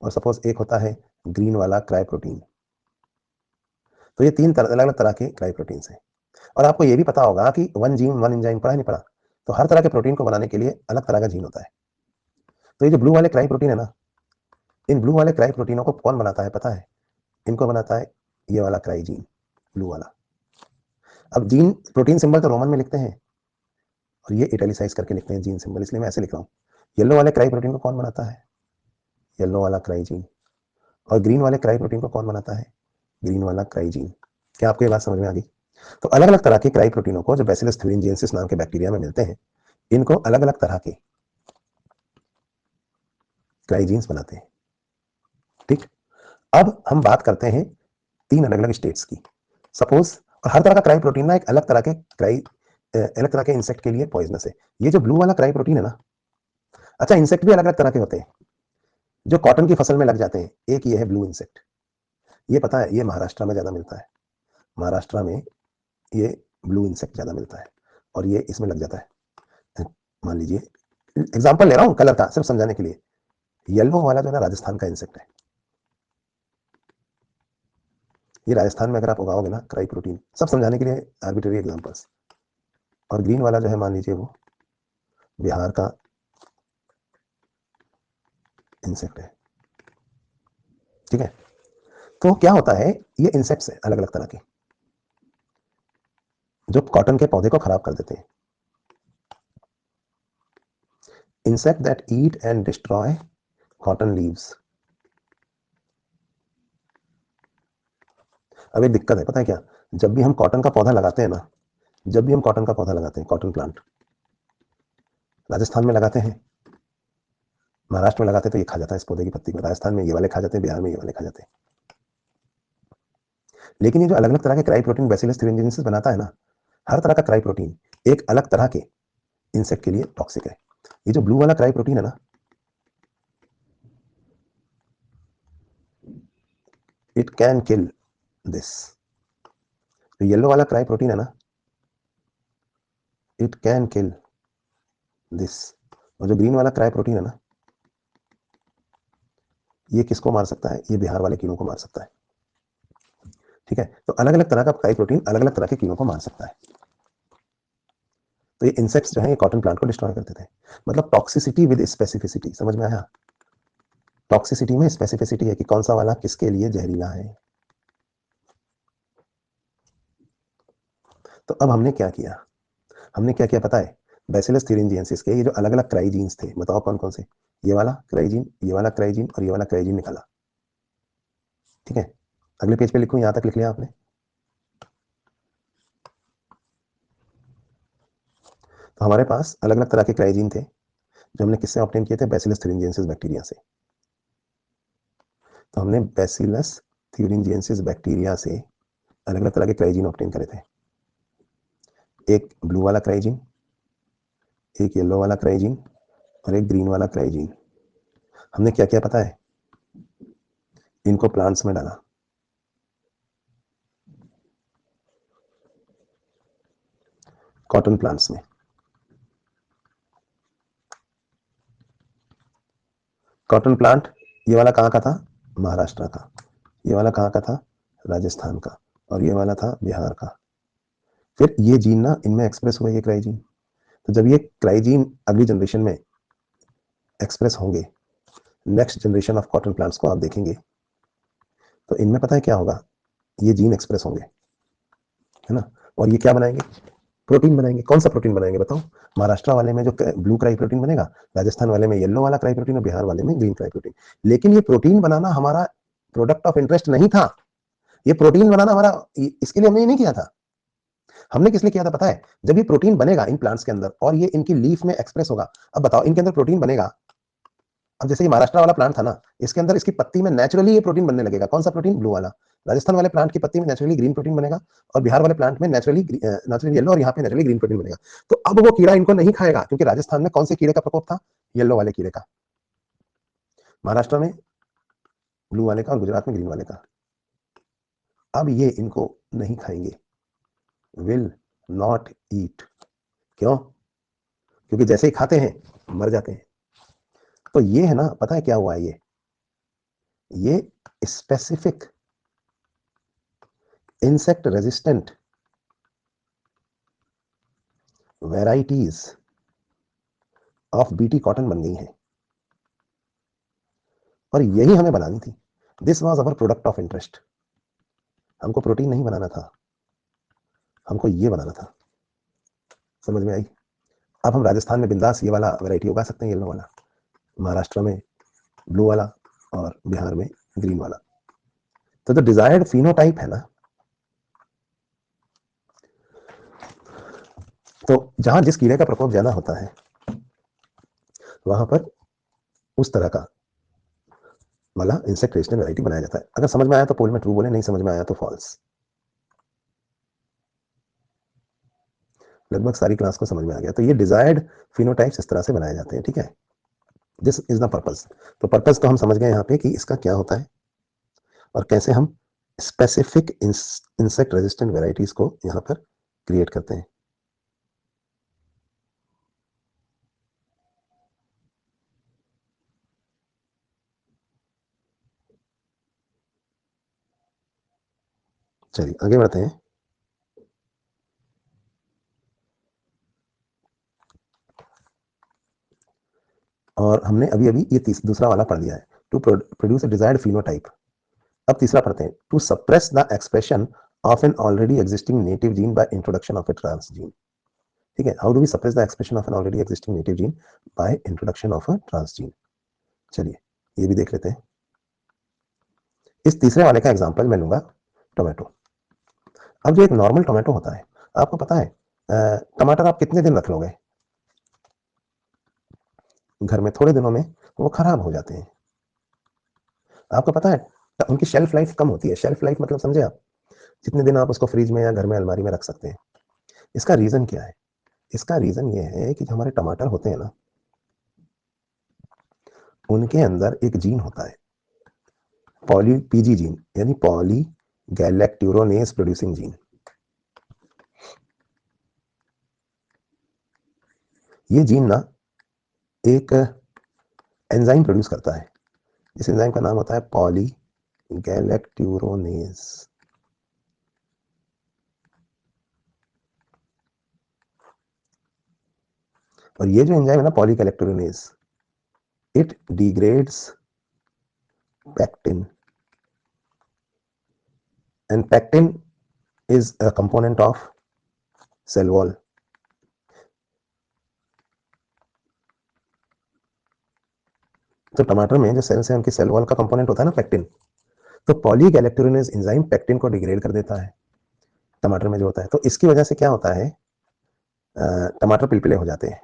और सपोज एक होता है ग्रीन वाला क्राई प्रोटीन। तो ये 3 अलग अलग तरह के क्राई प्रोटीन हैं। और आपको ये भी पता होगा कि वन जीन वन एंजाइम, पढ़ा नहीं पढ़ा? तो हर तरह के प्रोटीन को बनाने के लिए अलग तरह का जीन होता है। तो ये जो ब्लू वाले क्राई प्रोटीन है ना, इन ब्लू वाले क्राई प्रोटीनों को कौन बनाता है पता है? इनको बनाता है ये वाला क्राई जीन, ब्लू वाला। अब जीन प्रोटीन सिंबल तो रोमन में लिखते हैं और ये इटैलिसाइज करके लिखते हैं जीन सिंबल, इसलिए मैं ऐसे लिख रहा हूँ। येलो वाले क्राई प्रोटीन को कौन बनाता है? येलो वाला क्राई जीन। और ग्रीन वाले क्राई प्रोटीन को कौन बनाता है? ग्रीन वाला क्राई जीन। क्या आपको ये बात समझ में आ गई? तो अलग अलग तरह के क्राई प्रोटीनों को जो बैसिलस थ्यूरिंजिएंसिस नाम के बैक्टीरिया में मिलते हैं, इनको अलग अलग तरह के क्राई जीन्स बनाते हैं। ठीक, अब हम बात करते हैं 3 अलग अलग स्टेट्स की। सपोज, और हर तरह का क्राई प्रोटीन ना एक अलग तरह के क्राई, अलग तरह के इंसेक्ट के लिए पॉइजनस है। ये जो ब्लू वाला क्राई प्रोटीन है ना, अच्छा इंसेक्ट भी अलग अलग तरह के होते हैं जो कॉटन की फसल में लग जाते हैं। एक ये है ब्लू इंसेक्ट, ये पता है ये महाराष्ट्र में ज्यादा मिलता है। महाराष्ट्र में ये ब्लू इंसेक्ट ज्यादा मिलता है और ये इसमें लग जाता है। मान लीजिए, एग्जाम्पल ले रहा हूं कलर का सिर्फ समझाने के लिए। येलो वाला जो है ना राजस्थान का इंसेक्ट है। ये राजस्थान में अगर आप उगाओगे ना क्राई प्रोटीन, सब समझाने के लिए आर्बिट्ररी एग्जांपल्स। और ग्रीन वाला जो है मान लीजिए वो बिहार का इंसेक्ट है। ठीक है, तो क्या होता है, ये इंसेक्ट्स है अलग अलग तरह के जो कॉटन के पौधे को खराब कर देते हैं। Insect that eat and destroy cotton leaves. अब एक दिक्कत है पता है क्या? जब भी हम कॉटन का पौधा लगाते हैं ना, जब भी हम कॉटन का पौधा लगाते हैं, कॉटन प्लांट राजस्थान में लगाते हैं, महाराष्ट्र में लगाते हैं तो ये खा जाता है इस पौधे की पत्ती को, राजस्थान में ये वाले खा जाते हैं, बिहार में ये वाले खा जाते हैं। लेकिन ये जो अलग अलग तरह के क्राई प्रोटीन बैसिलस थ्यूरिंजिएंसिस बनाता है ना, हर तरह का क्राई प्रोटीन एक अलग तरह के इंसेक्ट के लिए टॉक्सिक है। ये जो ब्लू वाला क्राई प्रोटीन है ना, इट कैन किल दिस। तो येलो वाला क्राई प्रोटीन है ना, इट कैन किल दिस। और जो ग्रीन वाला क्राई प्रोटीन है ना, ये किसको मार सकता है? ये बिहार वाले कीड़ों को मार सकता है। ठीक है, तो अलग अलग तरह का क्राई प्रोटीन अलग अलग तरह के कीड़ों को मार सकता है। तो ये इंसेक्ट्स जो है ये कॉटन प्लांट को डिस्ट्रॉय करते थे। मतलब टॉक्सिसिटी विद स्पेसिफिसिटी, समझ में आया? टॉक्सिसिटी में स्पेसिफिसिटी है कि कौन सा वाला किसके लिए जहरीला है। तो अब हमने क्या किया, हमने क्या किया पता है? बैसिलस thuringiensis के ये जो अलग अलग क्राइजीन्स थे, बताओ कौन कौन से? ये वाला क्राइजीन, ये वाला क्राइजीन और ये वाला क्राइजीन निकाला। ठीक है, अगले पेज पे लिखूं, यहां तक लिख लिया आपने? तो हमारे पास अलग अलग तरह के क्राइजीन थे जो हमने किससे ऑब्टेन किए थे? बैसिलस thuringiensis बैक्टीरिया से। तो हमने बैसिलस thuringiensis बैक्टीरिया से अलग अलग तरह के क्राइजीन ऑब्टेन करे थे। एक ब्लू वाला क्राइजीन, एक येलो वाला क्राइजीन और एक ग्रीन वाला क्राइजीन। हमने क्या किया पता है? इनको प्लांट्स में डाला। कॉटन प्लांट्स में। कॉटन प्लांट ये वाला कहाँ का था? महाराष्ट्र का। ये वाला कहाँ का था? राजस्थान का। और ये वाला था बिहार का। फिर ये जीन ना इनमें एक्सप्रेस हुए, ये क्राइजीन। तो जब ये क्राइजीन अगली जनरेशन में एक्सप्रेस होंगे, next generation of cotton plants को आप देखेंगे, तो इनमें पता है क्या होगा? ये जीन एक्सप्रेस होंगे, है ना? और ये क्या बनाएंगे? प्रोटीन बनाएंगे। कौन सा प्रोटीन बनाएंगे बताओ? महाराष्ट्र वाले में जो ब्लू क्राई प्रोटीन बनेगा, राजस्थान वाले में येलो वाला क्राई प्रोटीन और बिहार वाले में ग्रीन क्राई प्रोटीन। लेकिन ये प्रोटीन बनाना हमारा प्रोडक्ट ऑफ इंटरेस्ट नहीं था। ये प्रोटीन बनाना हमारा, इसके लिए हमने ये नहीं किया था। हमने किस लिए किया था पता है? जब ये प्रोटीन बनेगा इन प्लांट्स के अंदर और ये इनकी लीफ में एक्सप्रेस होगा, अब बताओ इनके अंदर प्रोटीन बनेगा। अब जैसे ये महाराष्ट्र वाला प्लांट था ना, इसके अंदर इसकी पत्ती में नेचुरली ये प्रोटीन बनने लगेगा। कौन सा प्रोटीन? ब्लू वाला। राजस्थान वाले प्लांट की पत्ती में नेचुरली ग्रीन प्रोटीन बनेगा और बिहार वाले प्लांट में नेचुरली येलो और यहाँ पे नेचुरली ग्रीन प्रोटीन बनेगा। तो अब वो कीड़ा इनको नहीं खाएगा, क्योंकि राजस्थान में कौन से कीड़े का प्रकोप था? येलो वाले कीड़े का। महाराष्ट्र में ब्लू वाले का और गुजरात में ग्रीन वाले का। अब ये इनको नहीं खाएंगे, विल नॉट ईट। क्यों? क्योंकि जैसे ही खाते हैं मर जाते हैं। तो ये है ना, पता है क्या हुआ है? ये specific insect resistant varieties of BT cotton बन गई हैं। और यही हमें बनानी थी। This was our product of interest. हमको प्रोटीन नहीं बनाना था, हमको ये बनाना था। समझ में आई? अब हम राजस्थान में बिंदास ये वाला वैरायटी उगा सकते हैं, येलो वाला। महाराष्ट्र में ब्लू वाला और बिहार में ग्रीन वाला। तो जो डिजायर्ड फिनोटाइप है ना, तो जहां जिस कीड़े का प्रकोप ज्यादा होता है वहां पर उस तरह का वाला इंसेक्ट रेजिस्टेंट वैरायटी बनाया जाता है। अगर समझ में आया तो पोल में ट्रू बोले, नहीं समझ में आया तो फॉल्स। लगभग सारी क्लास को समझ में आ गया। तो ये डिजायर्ड फिनोटाइप्स इस तरह से बनाए जाते हैं। ठीक है, दिस इज द पर्पस। तो पर्पस तो हम समझ गए यहाँ पे कि इसका क्या होता है और कैसे हम स्पेसिफिक इंसेक्ट रेजिस्टेंट वेराइटीज को यहाँ पर क्रिएट करते हैं। चलिए आगे बढ़ते हैं। और हमने अभी अभी ये दूसरा वाला पढ़ लिया है, to produce a desired phenotype. अब तीसरा पढ़ते हैं, to suppress the expression of an already existing native gene by introduction of a transgene. ठीक है, how do we suppress the expression of an already existing native gene by introduction of a transgene. चलिए ये भी देख लेते हैं। इस तीसरे वाले का एग्जांपल मैं लूंगा टोमेटो। अब जो एक नॉर्मल टोमेटो होता है, आपको पता है टमाटर आप कितने दिन रख लोगे घर में? थोड़े दिनों में वो खराब हो जाते हैं। आपको पता है उनकी शेल्फ लाइफ कम होती है। शेल्फ लाइफ मतलब समझे आप? जितने दिन आप उसको फ्रिज में या घर में अलमारी में रख सकते हैं। इसका रीजन क्या है? इसका रीजन ये है कि जो हमारे टमाटर होते हैं ना, उनके अंदर एक जीन होता है, पॉली पीजी जीन, यानी पॉली गैलेक्ट्यूरोनेस प्रोड्यूसिंग जीन। ये जीन ना एक एंजाइम प्रोड्यूस करता है। इस एंजाइम का नाम होता है पॉली गैलेक्ट्यूरोनेस। और ये जो एंजाइम है ना polygalacturonase, it degrades pectin, and pectin is a component of cell wall. तो टमाटर में जो सेल्स है उनकी सेल वॉल का कंपोनेंट होता है ना पैक्टिन, तो पॉलीगैलेक्टोरेनेज एंजाइम पैक्टिन को डिग्रेड कर देता है टमाटर में जो होता है। तो इसकी वजह से क्या होता है, टमाटर पिलपिले हो जाते हैं।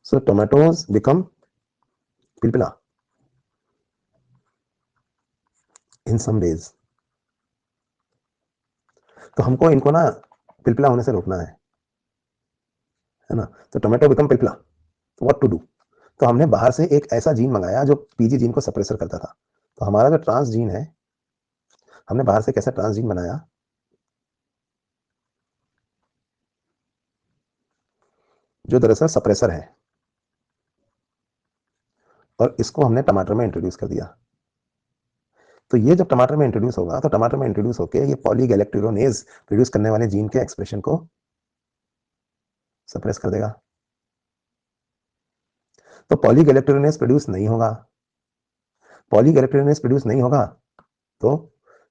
सो टोमेटोज बिकम पिलपिला इन सम डेज। तो हमको इनको ना पिलपिला होने से रोकना है ना। तो टोमेटो बिकम पिलपिला, व्हाट टू डू। तो हमने बाहर से एक ऐसा जीन मंगाया जो पीजी जीन को सप्रेसर करता था। तो हमारा जो ट्रांस जीन है, हमने बाहर से कैसा ट्रांस जीन बनाया जो दरअसल सप्रेसर है, और इसको हमने टमाटर में इंट्रोड्यूस कर दिया। तो ये जब टमाटर में इंट्रोड्यूस होगा तो टमाटर में इंट्रोड्यूस होकर ये पॉलीगैलेक्टोरेनेज प्रोड्यूस करने वाले जीन के एक्सप्रेशन को सप्रेस कर देगा। तो पॉलीगैलेक्टोरेनेज प्रोड्यूस नहीं होगा, पॉलीगैलेक्टोरेनेज प्रोड्यूस नहीं होगा तो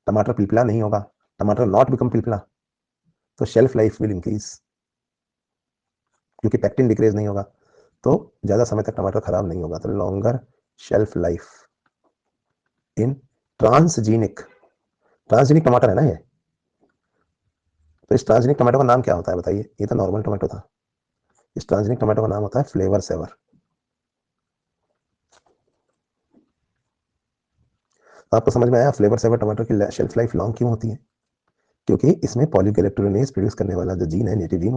टमाटर पिलपिला नहीं होगा, टमाटर नॉट बिकम पिलपिला, तो शेल्फ लाइफ विल इंक्रीज, क्योंकि पैक्टिन डिक्रीज नहीं होगा तो ज्यादा समय तक टमाटर खराब नहीं होगा। तो longer shelf life in transgenic, transgenic टमाटर है ना ये। तो इस ट्रांसजीनिक टमाटो का नाम क्या होता है बताइए, ये तो नॉर्मल टमाटो था, इस ट्रांसजीनिक टमाटो का नाम होता है फ्लेवर सेवर। आपको समझ में आया फ्लेवर सेवर टमाटर की शेल्फ लाइफ लॉन्ग क्यों होती है, क्योंकि इसमें पॉलीगैलेक्टोरेनेज प्रोड्यूस करने वाला जो जीन है, नेटिव जीन,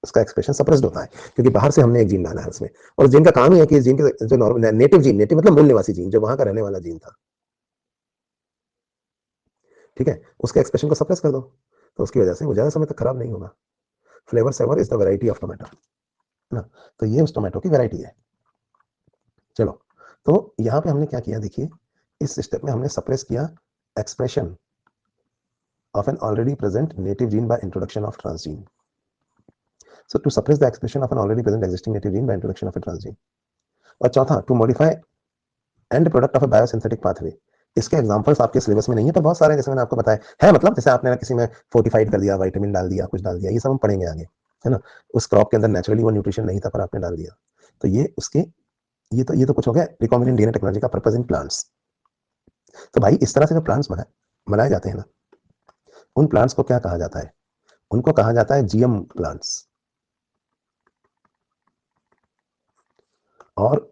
उसका एक्सप्रेशन सप्रेस्ड होता है, क्योंकि बाहर से हमने एक जीन डाला है उसमें। और जीन का काम ही है कि जीन के जो नॉर्मल नेटिव जीन, नेटिव मतलब मूल निवासी जीन, जो वहां का रहने वाला जीन था, ठीक है, उसके एक्सप्रेशन को सप्रेस कर दो, तो उसकी वजह से वो ज्यादा समय तक खराब नहीं होगा। Flavr Savr is the variety of tomato, है ना। तो ये उस टोमेटो की वेराइटी है। चलो, तो यहाँ पे हमने क्या किया देखिए, इस स्टेप में हमने सप्रेस किया expression of an already present native gene by introduction of transgene. So to suppress the expression of an already present existing native gene by introduction of a transgene. और चौथा, to modify end product of a biosynthetic pathway. इसके examples आपके syllabus में नहीं है, पर बहुत सारे जैसे मैंने आपको बताया है, मतलब जैसे आपने किसी में फोर्टिफाइड कर दिया, विटामिन डाल दिया, कुछ डाल दिया, ये सब हम पढ़ेंगे आगे, है ना। उस क्रॉप के अंदर नेचुरली वो न्यूट्रिशन नहीं था पर आपने डाल दिया, तो ये उसके, ये तो कुछ हो गया रिकॉम्बिनेंट डीएनए टेक्नोलॉजी का पर्पस इन प्लांट्स। तो भाई इस तरह से जो प्लांट्स बनाए जाते हैं ना, उन प्लांट्स को क्या कहा जाता है, उनको कहा जाता है जीएम प्लांट्स। और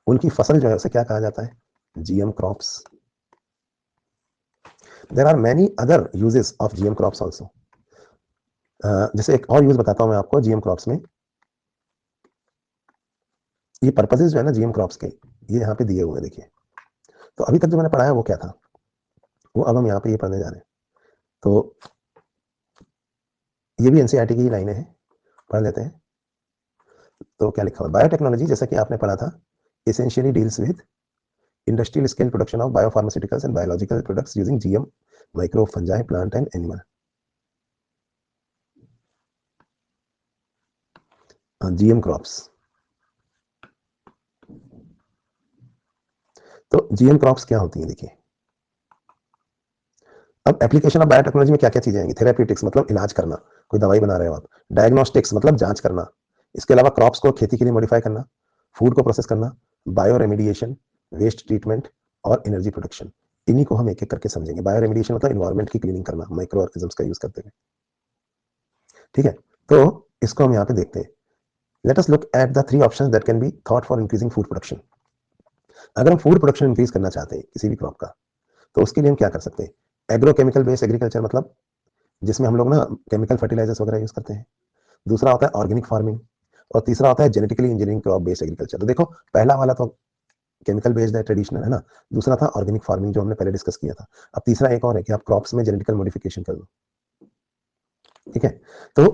उनकी फसल जो है उसे क्या कहा जाता है, GM crops. There are many other uses of GM crops also. जैसे एक और यूज बताता हूं मैं आपको जीएम क्रॉप्स में, ये पर्पसेस जो है ना जीएम क्रॉप्स के, ये यहाँ पे दिए हुए हैं देखिए। तो अभी तक जो मैंने पढ़ाया वो क्या था, वो अब हम यहाँ पे ये पढ़ने जा रहे हैं। तो ये भी एनसीईआरटी की ही लाइनें हैं, पढ़ लेते हैं। तो क्या लिखा हुआ, बायोटेक्नोलॉजी जैसा कि आपने पढ़ा था, essentially deals with industrial scale production of biopharmaceuticals and biological products using GM, micro, fungi, plant and animal. GM crops. तो GM crops क्या होती हैं देखिए। अब एप्लीकेशन ऑफ बायोटेक्नोलॉजी में क्या क्या चीजें आएंगी, थेराप्यूटिक्स मतलब इलाज करना, कोई दवाई बना रहे हो आप, डायग्नोस्टिक्स मतलब जांच करना, इसके अलावा क्रॉप्स को खेती के लिए मॉडिफाई करना, फूड को प्रोसेस करना, बायो रेमिडिएशन, वेस्ट ट्रीटमेंट और एनर्जी प्रोडक्शन। इन्हीं को हम एक एक करके समझेंगे। बायो रेमिडिएशन मतलब इन्वायरमेंट की क्लीनिंग करना माइक्रो ऑर्गेनिजम्स का यूज करते हुए, ठीक है। तो इसको हम यहाँ पे देखते हैं। Let us look at the 3 options that can be thought for increasing food production. अगर हम फूड प्रोडक्शन इंक्रीज करना चाहते हैं किसी भी क्रॉप का, तो उसके लिए हम क्या कर सकते हैं, एग्रोकेमिकल बेस्ड एग्रीकल्चर, मतलब जिसमें हम लोग ना केमिकल फर्टिलाइजर्स वगैरह यूज करते हैं। दूसरा होता है ऑर्गेनिक फार्मिंग, और तीसरा होता है genetically engineering crop based agriculture. तो देखो पहला वाला तो केमिकल बेस्ड है, ट्रेडिशनल है ना। दूसरा था ऑर्गेनिक फार्मिंग जो हमने पहले डिस्कस किया था। अब तीसरा एक और है कि आप क्रॉप्स में जेनेटिकल मॉडिफिकेशन कर दो, ठीक है। तो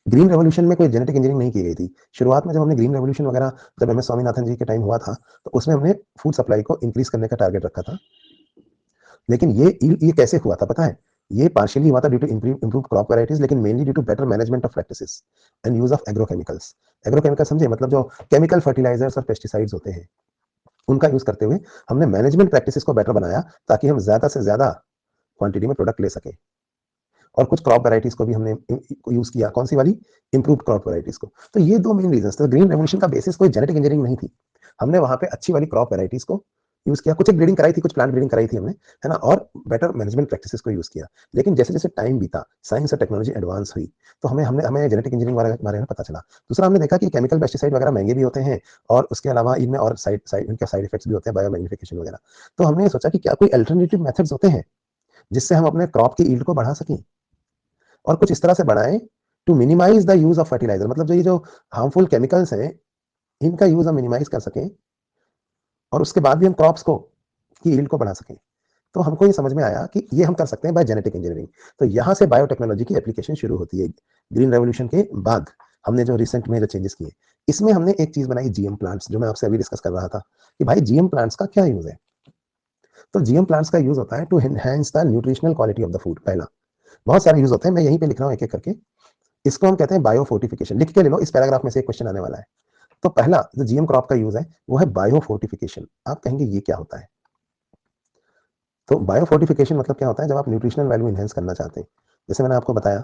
ग्रीन रेवोल्यूशन में कोई जेनेटिक इंजीनियरिंग नहीं की गई थी। शुरुआत में जब हमने ग्रीन रेवोल्यूशन वगैरह, जब एम एस स्वामीनाथन जी के टाइम हुआ था, तो उसमें हमने फूड सप्लाई को इंक्रीज करने का टारगेट रखा था। लेकिन ये कैसे हुआ था पता है, ये पार्शियली हुआ था due to improve crop varieties, लेकिन mainly due to better management of practices and use of agrochemicals. Agrochemical समझे, मतलब जो केमिकल फर्टिलाइजर्स और पेस्टिसाइड्स होते हैं, उनका यूज करते हुए हमने मैनेजमेंट प्रैक्टिसेस को बेटर बनाया, ताकि हम ज्यादा से ज्यादा क्वांटिटी में प्रोडक्ट ले सके। और कुछ क्रॉप वैरायटीज को भी हमने यूज किया, कौन सी वाली, इंप्रूव क्रॉप वैरायटीज को। तो ये दो मेन रीजन। तो ग्रीन रेवोल्यूशन का बेसिस कोई जेनेटिक इंजीनियरिंग नहीं थी, हमने वहां पे अच्छी वाली क्रॉप वैरायटीज को यूज किया, कुछ ब्रीडिंग कराई थी, कुछ प्लांट ब्रीडिंग कराई थी हमने, है ना, और बेटर मैनेजमेंट प्रैक्टिसेस को यूज किया। लेकिन जैसे जैसे टाइम बीता, साइंस और टेक्नोलॉजी एडवांस हुई, तो हमें हमें हमें जेनेटिक इंजीनियरिंग बारे में पता चला। दूसरा, हमने देखा कि केमिकल पेस्टिसाइड वगैरह महंगे भी होते हैं, और उसके अलावा इनमें और इनके साइड इफेक्ट्स भी होते हैं, बायोमैग्निफिकेशन वगैरह। तो हमने ये सोचा कि क्या कोई अल्टरनेटिव मेथड्स होते हैं जिससे हम अपने क्रॉप की ईल्ड को बढ़ा सकें, और कुछ इस तरह से बढ़ाएं to minimise the use of fertiliser, मतलब जो ये जो हार्मफुल केमिकल्स हैं, इनका यूज हम मिनिमाइज कर सकें, और उसके बाद भी हम क्रॉप्स को की यील्ड को बढ़ा सकें। तो हमको ये समझ में आया कि ये हम कर सकते हैं बाय जेनेटिक इंजीनियरिंग। तो यहाँ से बायोटेक्नोलॉजी की एप्लीकेशन शुरू होती है। ग्रीन रेवोल्यूशन के बाद हमने जो रिसेंट में जो चेंजेस किए, इसमें हमने एक चीज बनाई, जीएम प्लांट्स, जो मैं आपसे अभी डिस्कस कर रहा था कि भाई जीएम प्लांट्स का क्या यूज है। तो जीएम प्लांट्स का यूज होता है to enhance the nutritional quality of the food. पहला, बहुत सारे यूज होते हैं, मैं यहीं पे लिख रहा हूँ एक एक करके। इसको हम कहते हैं बायोफोर्टिफिकेशन, लिख के ले लो, इस पैराग्राफ में से एक क्वेश्चन आने वाला है। तो पहला जो जीएम क्रॉप का यूज है वो है बायोफोर्टिफिकेशन। आप कहेंगे ये क्या होता है। तो बायोफोर्टिफिकेशन मतलब क्या होता है, जब आप न्यूट्रिशनल वैल्यू इनहेंस करना चाहते हैं। जैसे मैंने आपको बताया,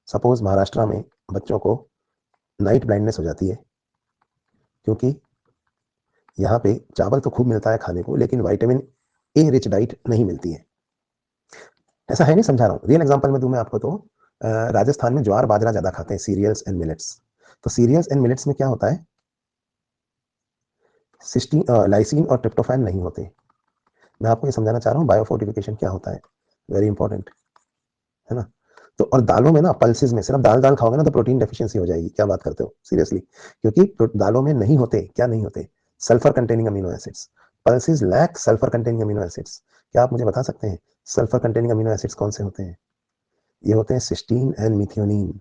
सपोज महाराष्ट्र में बच्चों को नाइट ब्लाइंडनेस हो जाती है, क्योंकि यहाँ पे चावल तो खूब मिलता है खाने को, लेकिन विटामिन ए रिच डाइट नहीं मिलती है। ऐसा है नहीं, समझा रहा हूँ, रियल एग्जांपल में दूं मैं आपको तो राजस्थान में ज्वार बाजरा ज्यादा खाते हैं, सीरियल्स एंड मिलेट्स। तो सीरियल्स एंड मिलेट्स में क्या होता है, सिस्टीन, लाइसिन और ट्रिप्टोफैन नहीं होते। मैं आपको ये समझाना चाह रहा हूँ बायोफोर्टिफिकेशन क्या होता है, वेरी इंपॉर्टेंट, है ना। तो और दालों में ना, पल्सेस में सिर्फ दाल दाल खाओगे ना तो प्रोटीन डेफिशिएंसी हो जाएगी। क्या बात करते हो, सीरियसली, क्योंकि दालों में नहीं होते, क्या नहीं होते, sulphur containing amino acids. Pulses lack sulphur containing amino acids. क्या आप मुझे बता सकते हैं सल्फर कंटेनिंग अमीनो एसिड्स कौन से होते हैं। ये होते हैं सिस्टीन एंड मिथियोनिन।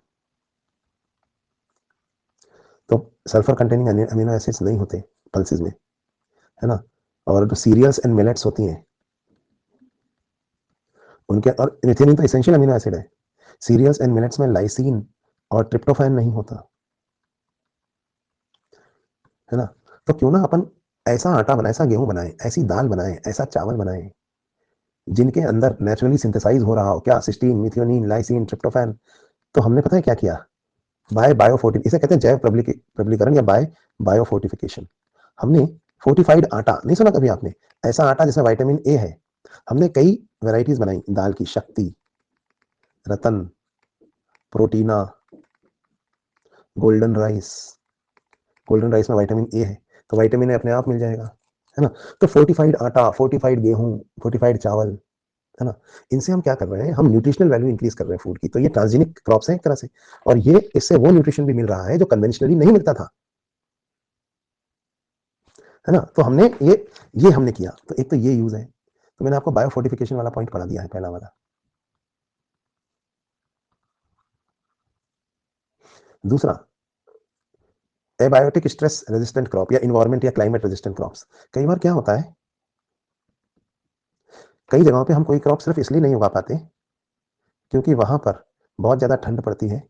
तो सल्फर कंटेनिंग अमीनो एसिड्स नहीं होते पल्सेस में, है ना। और जो सीरियल्स एंड मिलेट्स होती हैं उनके, और मिथियोनिन तो एसेंशियल अमीनो एसिड है। सीरियल्स एंड मिलेट्स में लाइसिन और ट्रिप्टोफैन नहीं होता, है ना। तो क्यों ना अपन ऐसा आटा बनाए, ऐसा गेहूं बनाए, ऐसी दाल बनाए, ऐसा चावल बनाए जिनके अंदर नेचुरली सिंथेसाइज हो रहा हो, क्या, सिस्टीन, मिथियोनिन, लाइसिन, ट्रिप्टोफैन। तो हमने पता है क्या किया, बाय बायोफोर्टिफ, इसे कहते हैं जैव प्रबलीकरण या बाय बायोफोर्टिफिकेशन। हमने फोर्टिफाइड आटा, नहीं सुना कभी आपने, ऐसा आटा जिसमें विटामिन ए है। हमने कई वेराइटीज बनाई दाल की, शक्ति, रतन, प्रोटीना, गोल्डन राइस। गोल्डन राइस में विटामिन ए है, तो विटामिन ए अपने आप मिल जाएगा, है ना। तो फोर्टिफाइड आटा, फोर्टिफाइड गेहूं, फोर्टिफाइड चावल, है ना। इनसे हम क्या कर रहे हैं, हम न्यूट्रिशनल वैल्यू इंक्रीज कर रहे हैं फूड की। तो ये ट्रांसजेनिक क्रॉप्स हैं एक तरह से, और ये इससे वो न्यूट्रिशन भी मिल रहा है जो कन्वेंशनली नहीं मिलता था, है ना। तो हमने ये हमने किया। तो एक तो ये यूज है। तो मैंने आपको बायोफोर्टिफिकेशन वाला पॉइंट पढ़ा दिया है, पहला वाला। दूसरा, एबायोटिक स्ट्रेस रेजिस्टेंट क्रॉप या इन्वायरमेंट या क्लाइमेट रेजिस्टेंट क्रॉप्स। कई बार क्या होता है, कई जगहों पे हम कोई क्रॉप सिर्फ इसलिए नहीं उगा पाते क्योंकि वहां पर बहुत ज्यादा ठंड पड़ती है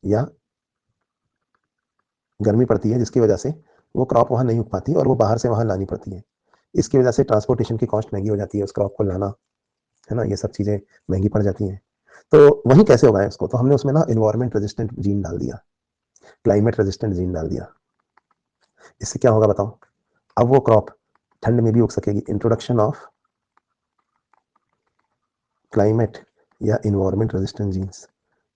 या गर्मी पड़ती है, जिसकी वजह से वो क्रॉप वहां नहीं उग पाती और वो बाहर से वहां लानी पड़ती है। इसकी वजह से ट्रांसपोर्टेशन की कॉस्ट महंगी हो जाती है, उस क्रॉप को लाना, है ना, ये सब चीजें महंगी पड़ जाती हैं। तो वही कैसे उगाएं उसको, तो हमने उसमें ना इन्वायरमेंट रेजिस्टेंट जीन डाल दिया, क्लाइमेट रेजिस्टेंट जीन डाल दिया। इससे क्या होगा बताओ, अब वो क्रॉप ठंड में भी उग सकेगी। इंट्रोडक्शन ऑफ क्लाइमेट या इन्वायरमेंट रेजिस्टेंट जीन्स।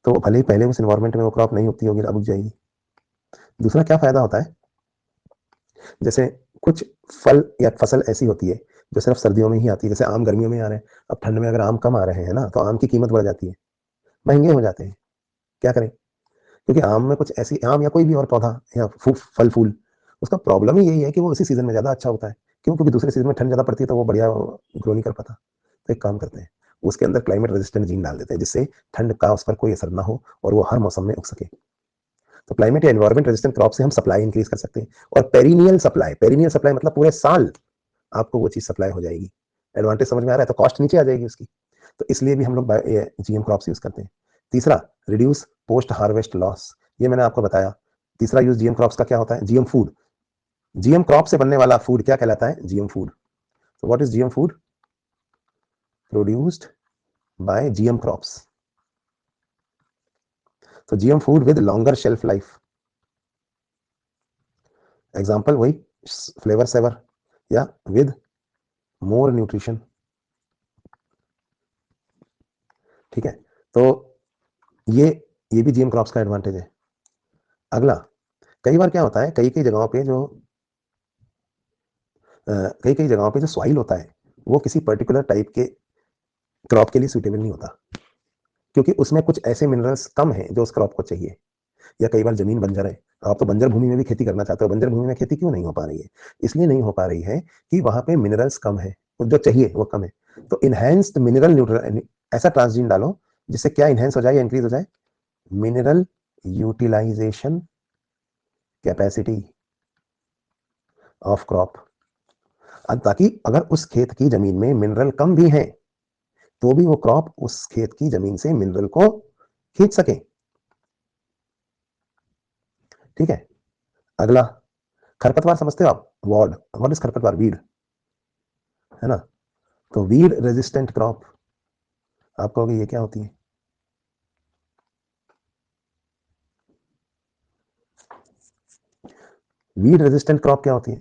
तो भले ही पहले उस इन्वायरमेंट में वो क्रॉप नहीं उगती होगी, अब उग जाएगी। दूसरा क्या फायदा होता है, जैसे कुछ फल या फसल ऐसी होती है जो सिर्फ सर्दियों में ही आती है, जैसे आम गर्मियों में आ रहे हैं, अब ठंड में अगर आम कम आ रहे हैं ना, तो आम की कीमत बढ़ जाती है, महंगे हो जाते हैं। क्या करें, क्योंकि आम में कुछ ऐसी, आम या कोई भी और पौधा या फल फूल, उसका प्रॉब्लम ही यही है कि वो उसी सीजन में ज्यादा अच्छा होता है। क्यों, क्योंकि दूसरे सीजन में ठंड ज्यादा पड़ती है तो वो बढ़िया ग्रो नहीं कर पाता। तो एक काम करते हैं, उसके अंदर क्लाइमेट रेजिस्टेंट जीन डाल देते हैं, जिससे ठंड का उस पर कोई असर ना हो और वो हर मौसम में उग सके। तो क्लाइमेट या एनवायरमेंट रेजिस्टेंट क्रॉप से हम सप्लाई इंक्रीज कर सकते हैं। और पेरिनियल सप्लाई, पेरिनियल सप्लाई मतलब पूरे साल आपको वो चीज सप्लाई हो जाएगी। एडवांटेज समझ में आ रहा है, तो कॉस्ट नीचे आ जाएगी उसकी। तो इसलिए भी हम लोग जीएम क्रॉप्स यूज करते हैं। तीसरा, रिड्यूस पोस्ट हार्वेस्ट लॉस, ये मैंने आपको बताया। तीसरा यूज जीएम क्रॉप्स का क्या होता है? GM food. जीएम क्रॉप से बनने वाला फूड क्या कहलाता है? GM food. So what is GM food? Produced by GM crops. So GM food with longer shelf life. Example वही फ्लेवर सेवर या with more nutrition। ठीक है, तो ये भी GM क्रॉप्स का एडवांटेज है। अगला, कई बार क्या होता है, कई कई जगहों पे जो सॉइल होता है वो किसी पर्टिकुलर टाइप के क्रॉप के लिए सूटेबल नहीं होता, क्योंकि उसमें कुछ ऐसे मिनरल्स कम हैं जो उस क्रॉप को चाहिए। या कई बार जमीन बंजर है, आप तो बंजर भूमि में भी खेती करना चाहते हो, बंजर भूमि में खेती क्यों नहीं हो पा रही है? इसलिए नहीं हो पा रही है कि वहां पे मिनरल्स कम है, जो चाहिए वो कम है। तो इनहेंस्ड मिनरल न्यूट्रल, ऐसा ट्रांसजीन डालो जिससे क्या इनहेंस हो जाए या इंक्रीज हो जाए? Mineral utilisation capacity of crop. ताकि अगर उस खेत की जमीन में मिनरल कम भी है तो भी वो क्रॉप उस खेत की जमीन से मिनरल को खींच सके। ठीक है, अगला, खरपतवार समझते हो आप? वॉर्ड, व्हाट इज खरपतवार? वीड, है ना? तो वीड रेजिस्टेंट क्रॉप, आप कहोगे ये क्या होती है? वीड रेजिस्टेंट क्रॉप क्या होती है?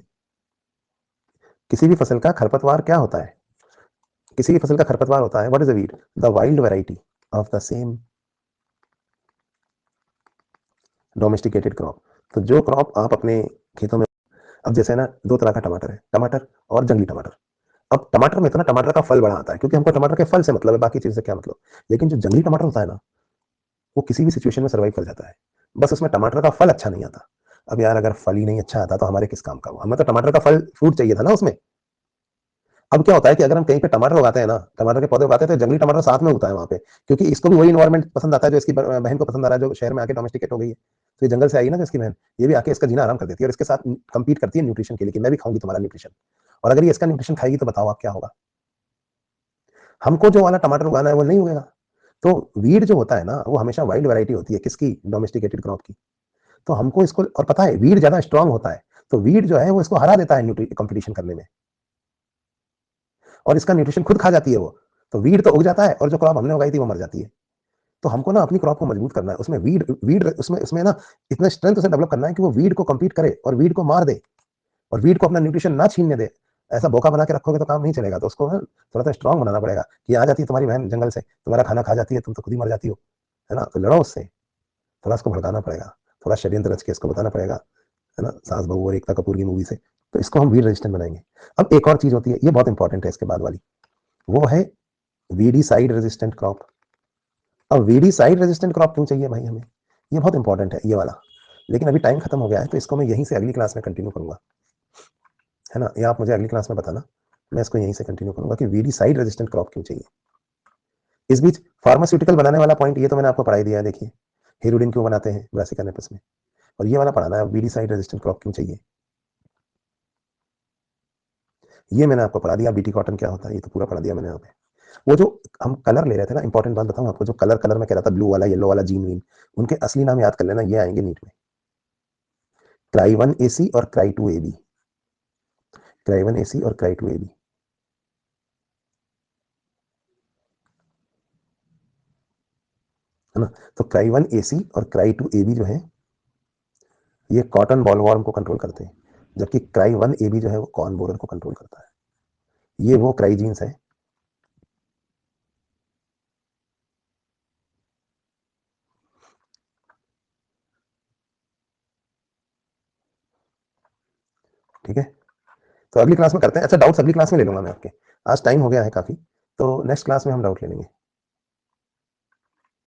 किसी भी फसल का खरपतवार क्या होता है? किसी भी फसल का खरपतवार होता है, what is a weed? The wild variety of the same domesticated crop. तो जो क्रॉप आप अपने खेतों में, अब जैसे ना दो तरह का टमाटर है, टमाटर और जंगली टमाटर। अब टमाटर में तो ना टमाटर का फल बड़ा आता है, क्योंकि हमको टमाटर के फल से मतलब है, बाकी चीज से क्या मतलब। लेकिन जो जंगली टमाटर होता है ना, वो किसी भी सिचुएशन में सर्वाइव कर जाता है, बस उसमें टमाटर का फल अच्छा नहीं आता। अब यार अगर फल ही नहीं अच्छा आता तो हमारे किस काम का? हमें तो टमाटर का फल फ्रूट चाहिए था ना उसमें। अब क्या होता है कि अगर हम कहीं पे टमाटर उगाते हैं ना, टमाटर के पौधे उगाते हैं, तो जंगली टमाटर साथ में उगता है वहां पे, क्योंकि इसको भी वही इन्वायरमेंट पसंद आता है जो इसकी बहन को पसंद आ रहा है, जो शहर में आके डोमेस्टिकेट हो गई है। तो ये जंगल से आई ना, जो इसकी बहन, ये भी आके इसका जीना आराम कर देती है और इसके साथ कंपीट करती है न्यूट्रिशन के लिए, कि मैं भी खाऊंगी तुम्हारा न्यूट्रिशन। और अगर ये इसका न्यूट्रिशन खाएगी तो बताओ आप क्या होगा? हमको जो वाला टमाटर उगाना है वो नहीं उगेगा। तो वीड जो होता है ना, वो हमेशा वाइल्ड वैरायटी होती है, किसकी? डोमेस्टिकेटेड क्रॉप की। तो हमको इसको, और पता है वीड ज्यादा स्ट्रांग होता है, तो वीड जो है वो इसको हरा देता है कंपटीशन करने में, और इसका न्यूट्रिशन खुद खा जाती है वो। तो वीड तो उग जाता है और जो क्रॉप हमने उगाई थी वो मर जाती है। तो हमको ना अपनी क्रॉप को मजबूत करना है, उसमें वीड वीड उसमें उसमें ना इतना स्ट्रेंथ उसे डेवलप करना है कि वो वीड को compete करे और वीड को मार दे, और वीड को अपना न्यूट्रिशन ना छीनने दे। ऐसा बोका बना के रखोगे तो काम नहीं चलेगा, तो उसको ना थोड़ा सा स्ट्रांग बनाना पड़ेगा, कि आ जाती है तुम्हारी बहन जंगल से, तुम्हारा खाना खा जाती है, तुम तो खुद ही मर जाती हो, है ना? तो लड़ो उससे, थोड़ा उसको भड़काना पड़ेगा, थोड़ा षड्यंत्र रच के इसको बताना पड़ेगा, है ना? सास बहू और एकता कपूर की मूवी से। तो इसको हम वीड रेजिस्टेंट बनाएंगे। अब एक और चीज होती है, ये बहुत इंपॉर्टेंट है इसके बाद वाली, वो है वीडी साइड रेजिस्टेंट क्रॉप। अब वीडी साइड रेजिस्टेंट क्रॉप क्यों चाहिए भाई हमें? ये बहुत इंपॉर्टेंट है ये वाला। लेकिन अभी टाइम खत्म हो गया है, तो इसको मैं यहीं से अगली क्लास में कंटिन्यू करूंगा, है ना? या आप मुझे अगली क्लास में बताना, मैं इसको यहीं से कंटिन्यू करूंगा कि वीडी साइड रेजिस्टेंट क्रॉप क्यों चाहिए। इस बीच फार्मास्यूटिकल बनाने वाला पॉइंट ये तो मैंने आपको पढ़ाई दिया है, देखिए हेरोडिन क्यों बनाते हैं ब्रासिका नेपिस में, और ये वाला पढ़ाना है वीडी साइड रेजिस्टेंट क्रॉप क्यों चाहिए, ये मैंने आपको पढ़ा दिया। बीटी कॉटन क्या होता है ये तो पूरा पढ़ा दिया मैंने यहाँ पे। वो जो हम कलर ले रहे थे ना, इंपॉर्टेंट बात बताऊं आपको, जो कलर कलर में कह रहा था, ब्लू वाला, येलो वाला, जीन वीन, उनके असली नाम याद कर लेना, ये आएंगे नीट में। क्राई 1 AC और क्राई 2 AB, क्राई 1 AC और क्राई 2 AB, है ना? तो क्राई 1 AC और क्राई 2 AB जो है, ये कॉटन बॉलवॉर्म को कंट्रोल करते हैं, जबकि क्राई 1 AB जो है वो कॉर्न बोरर को कंट्रोल करता है। ये वो क्राई जीन्स है। ठीक है, तो अगली क्लास में करते हैं। अच्छा, डाउट्स अगली क्लास में ले लूंगा मैं आपके, आज टाइम हो गया है काफी, तो नेक्स्ट क्लास में हम डाउट ले लेंगे।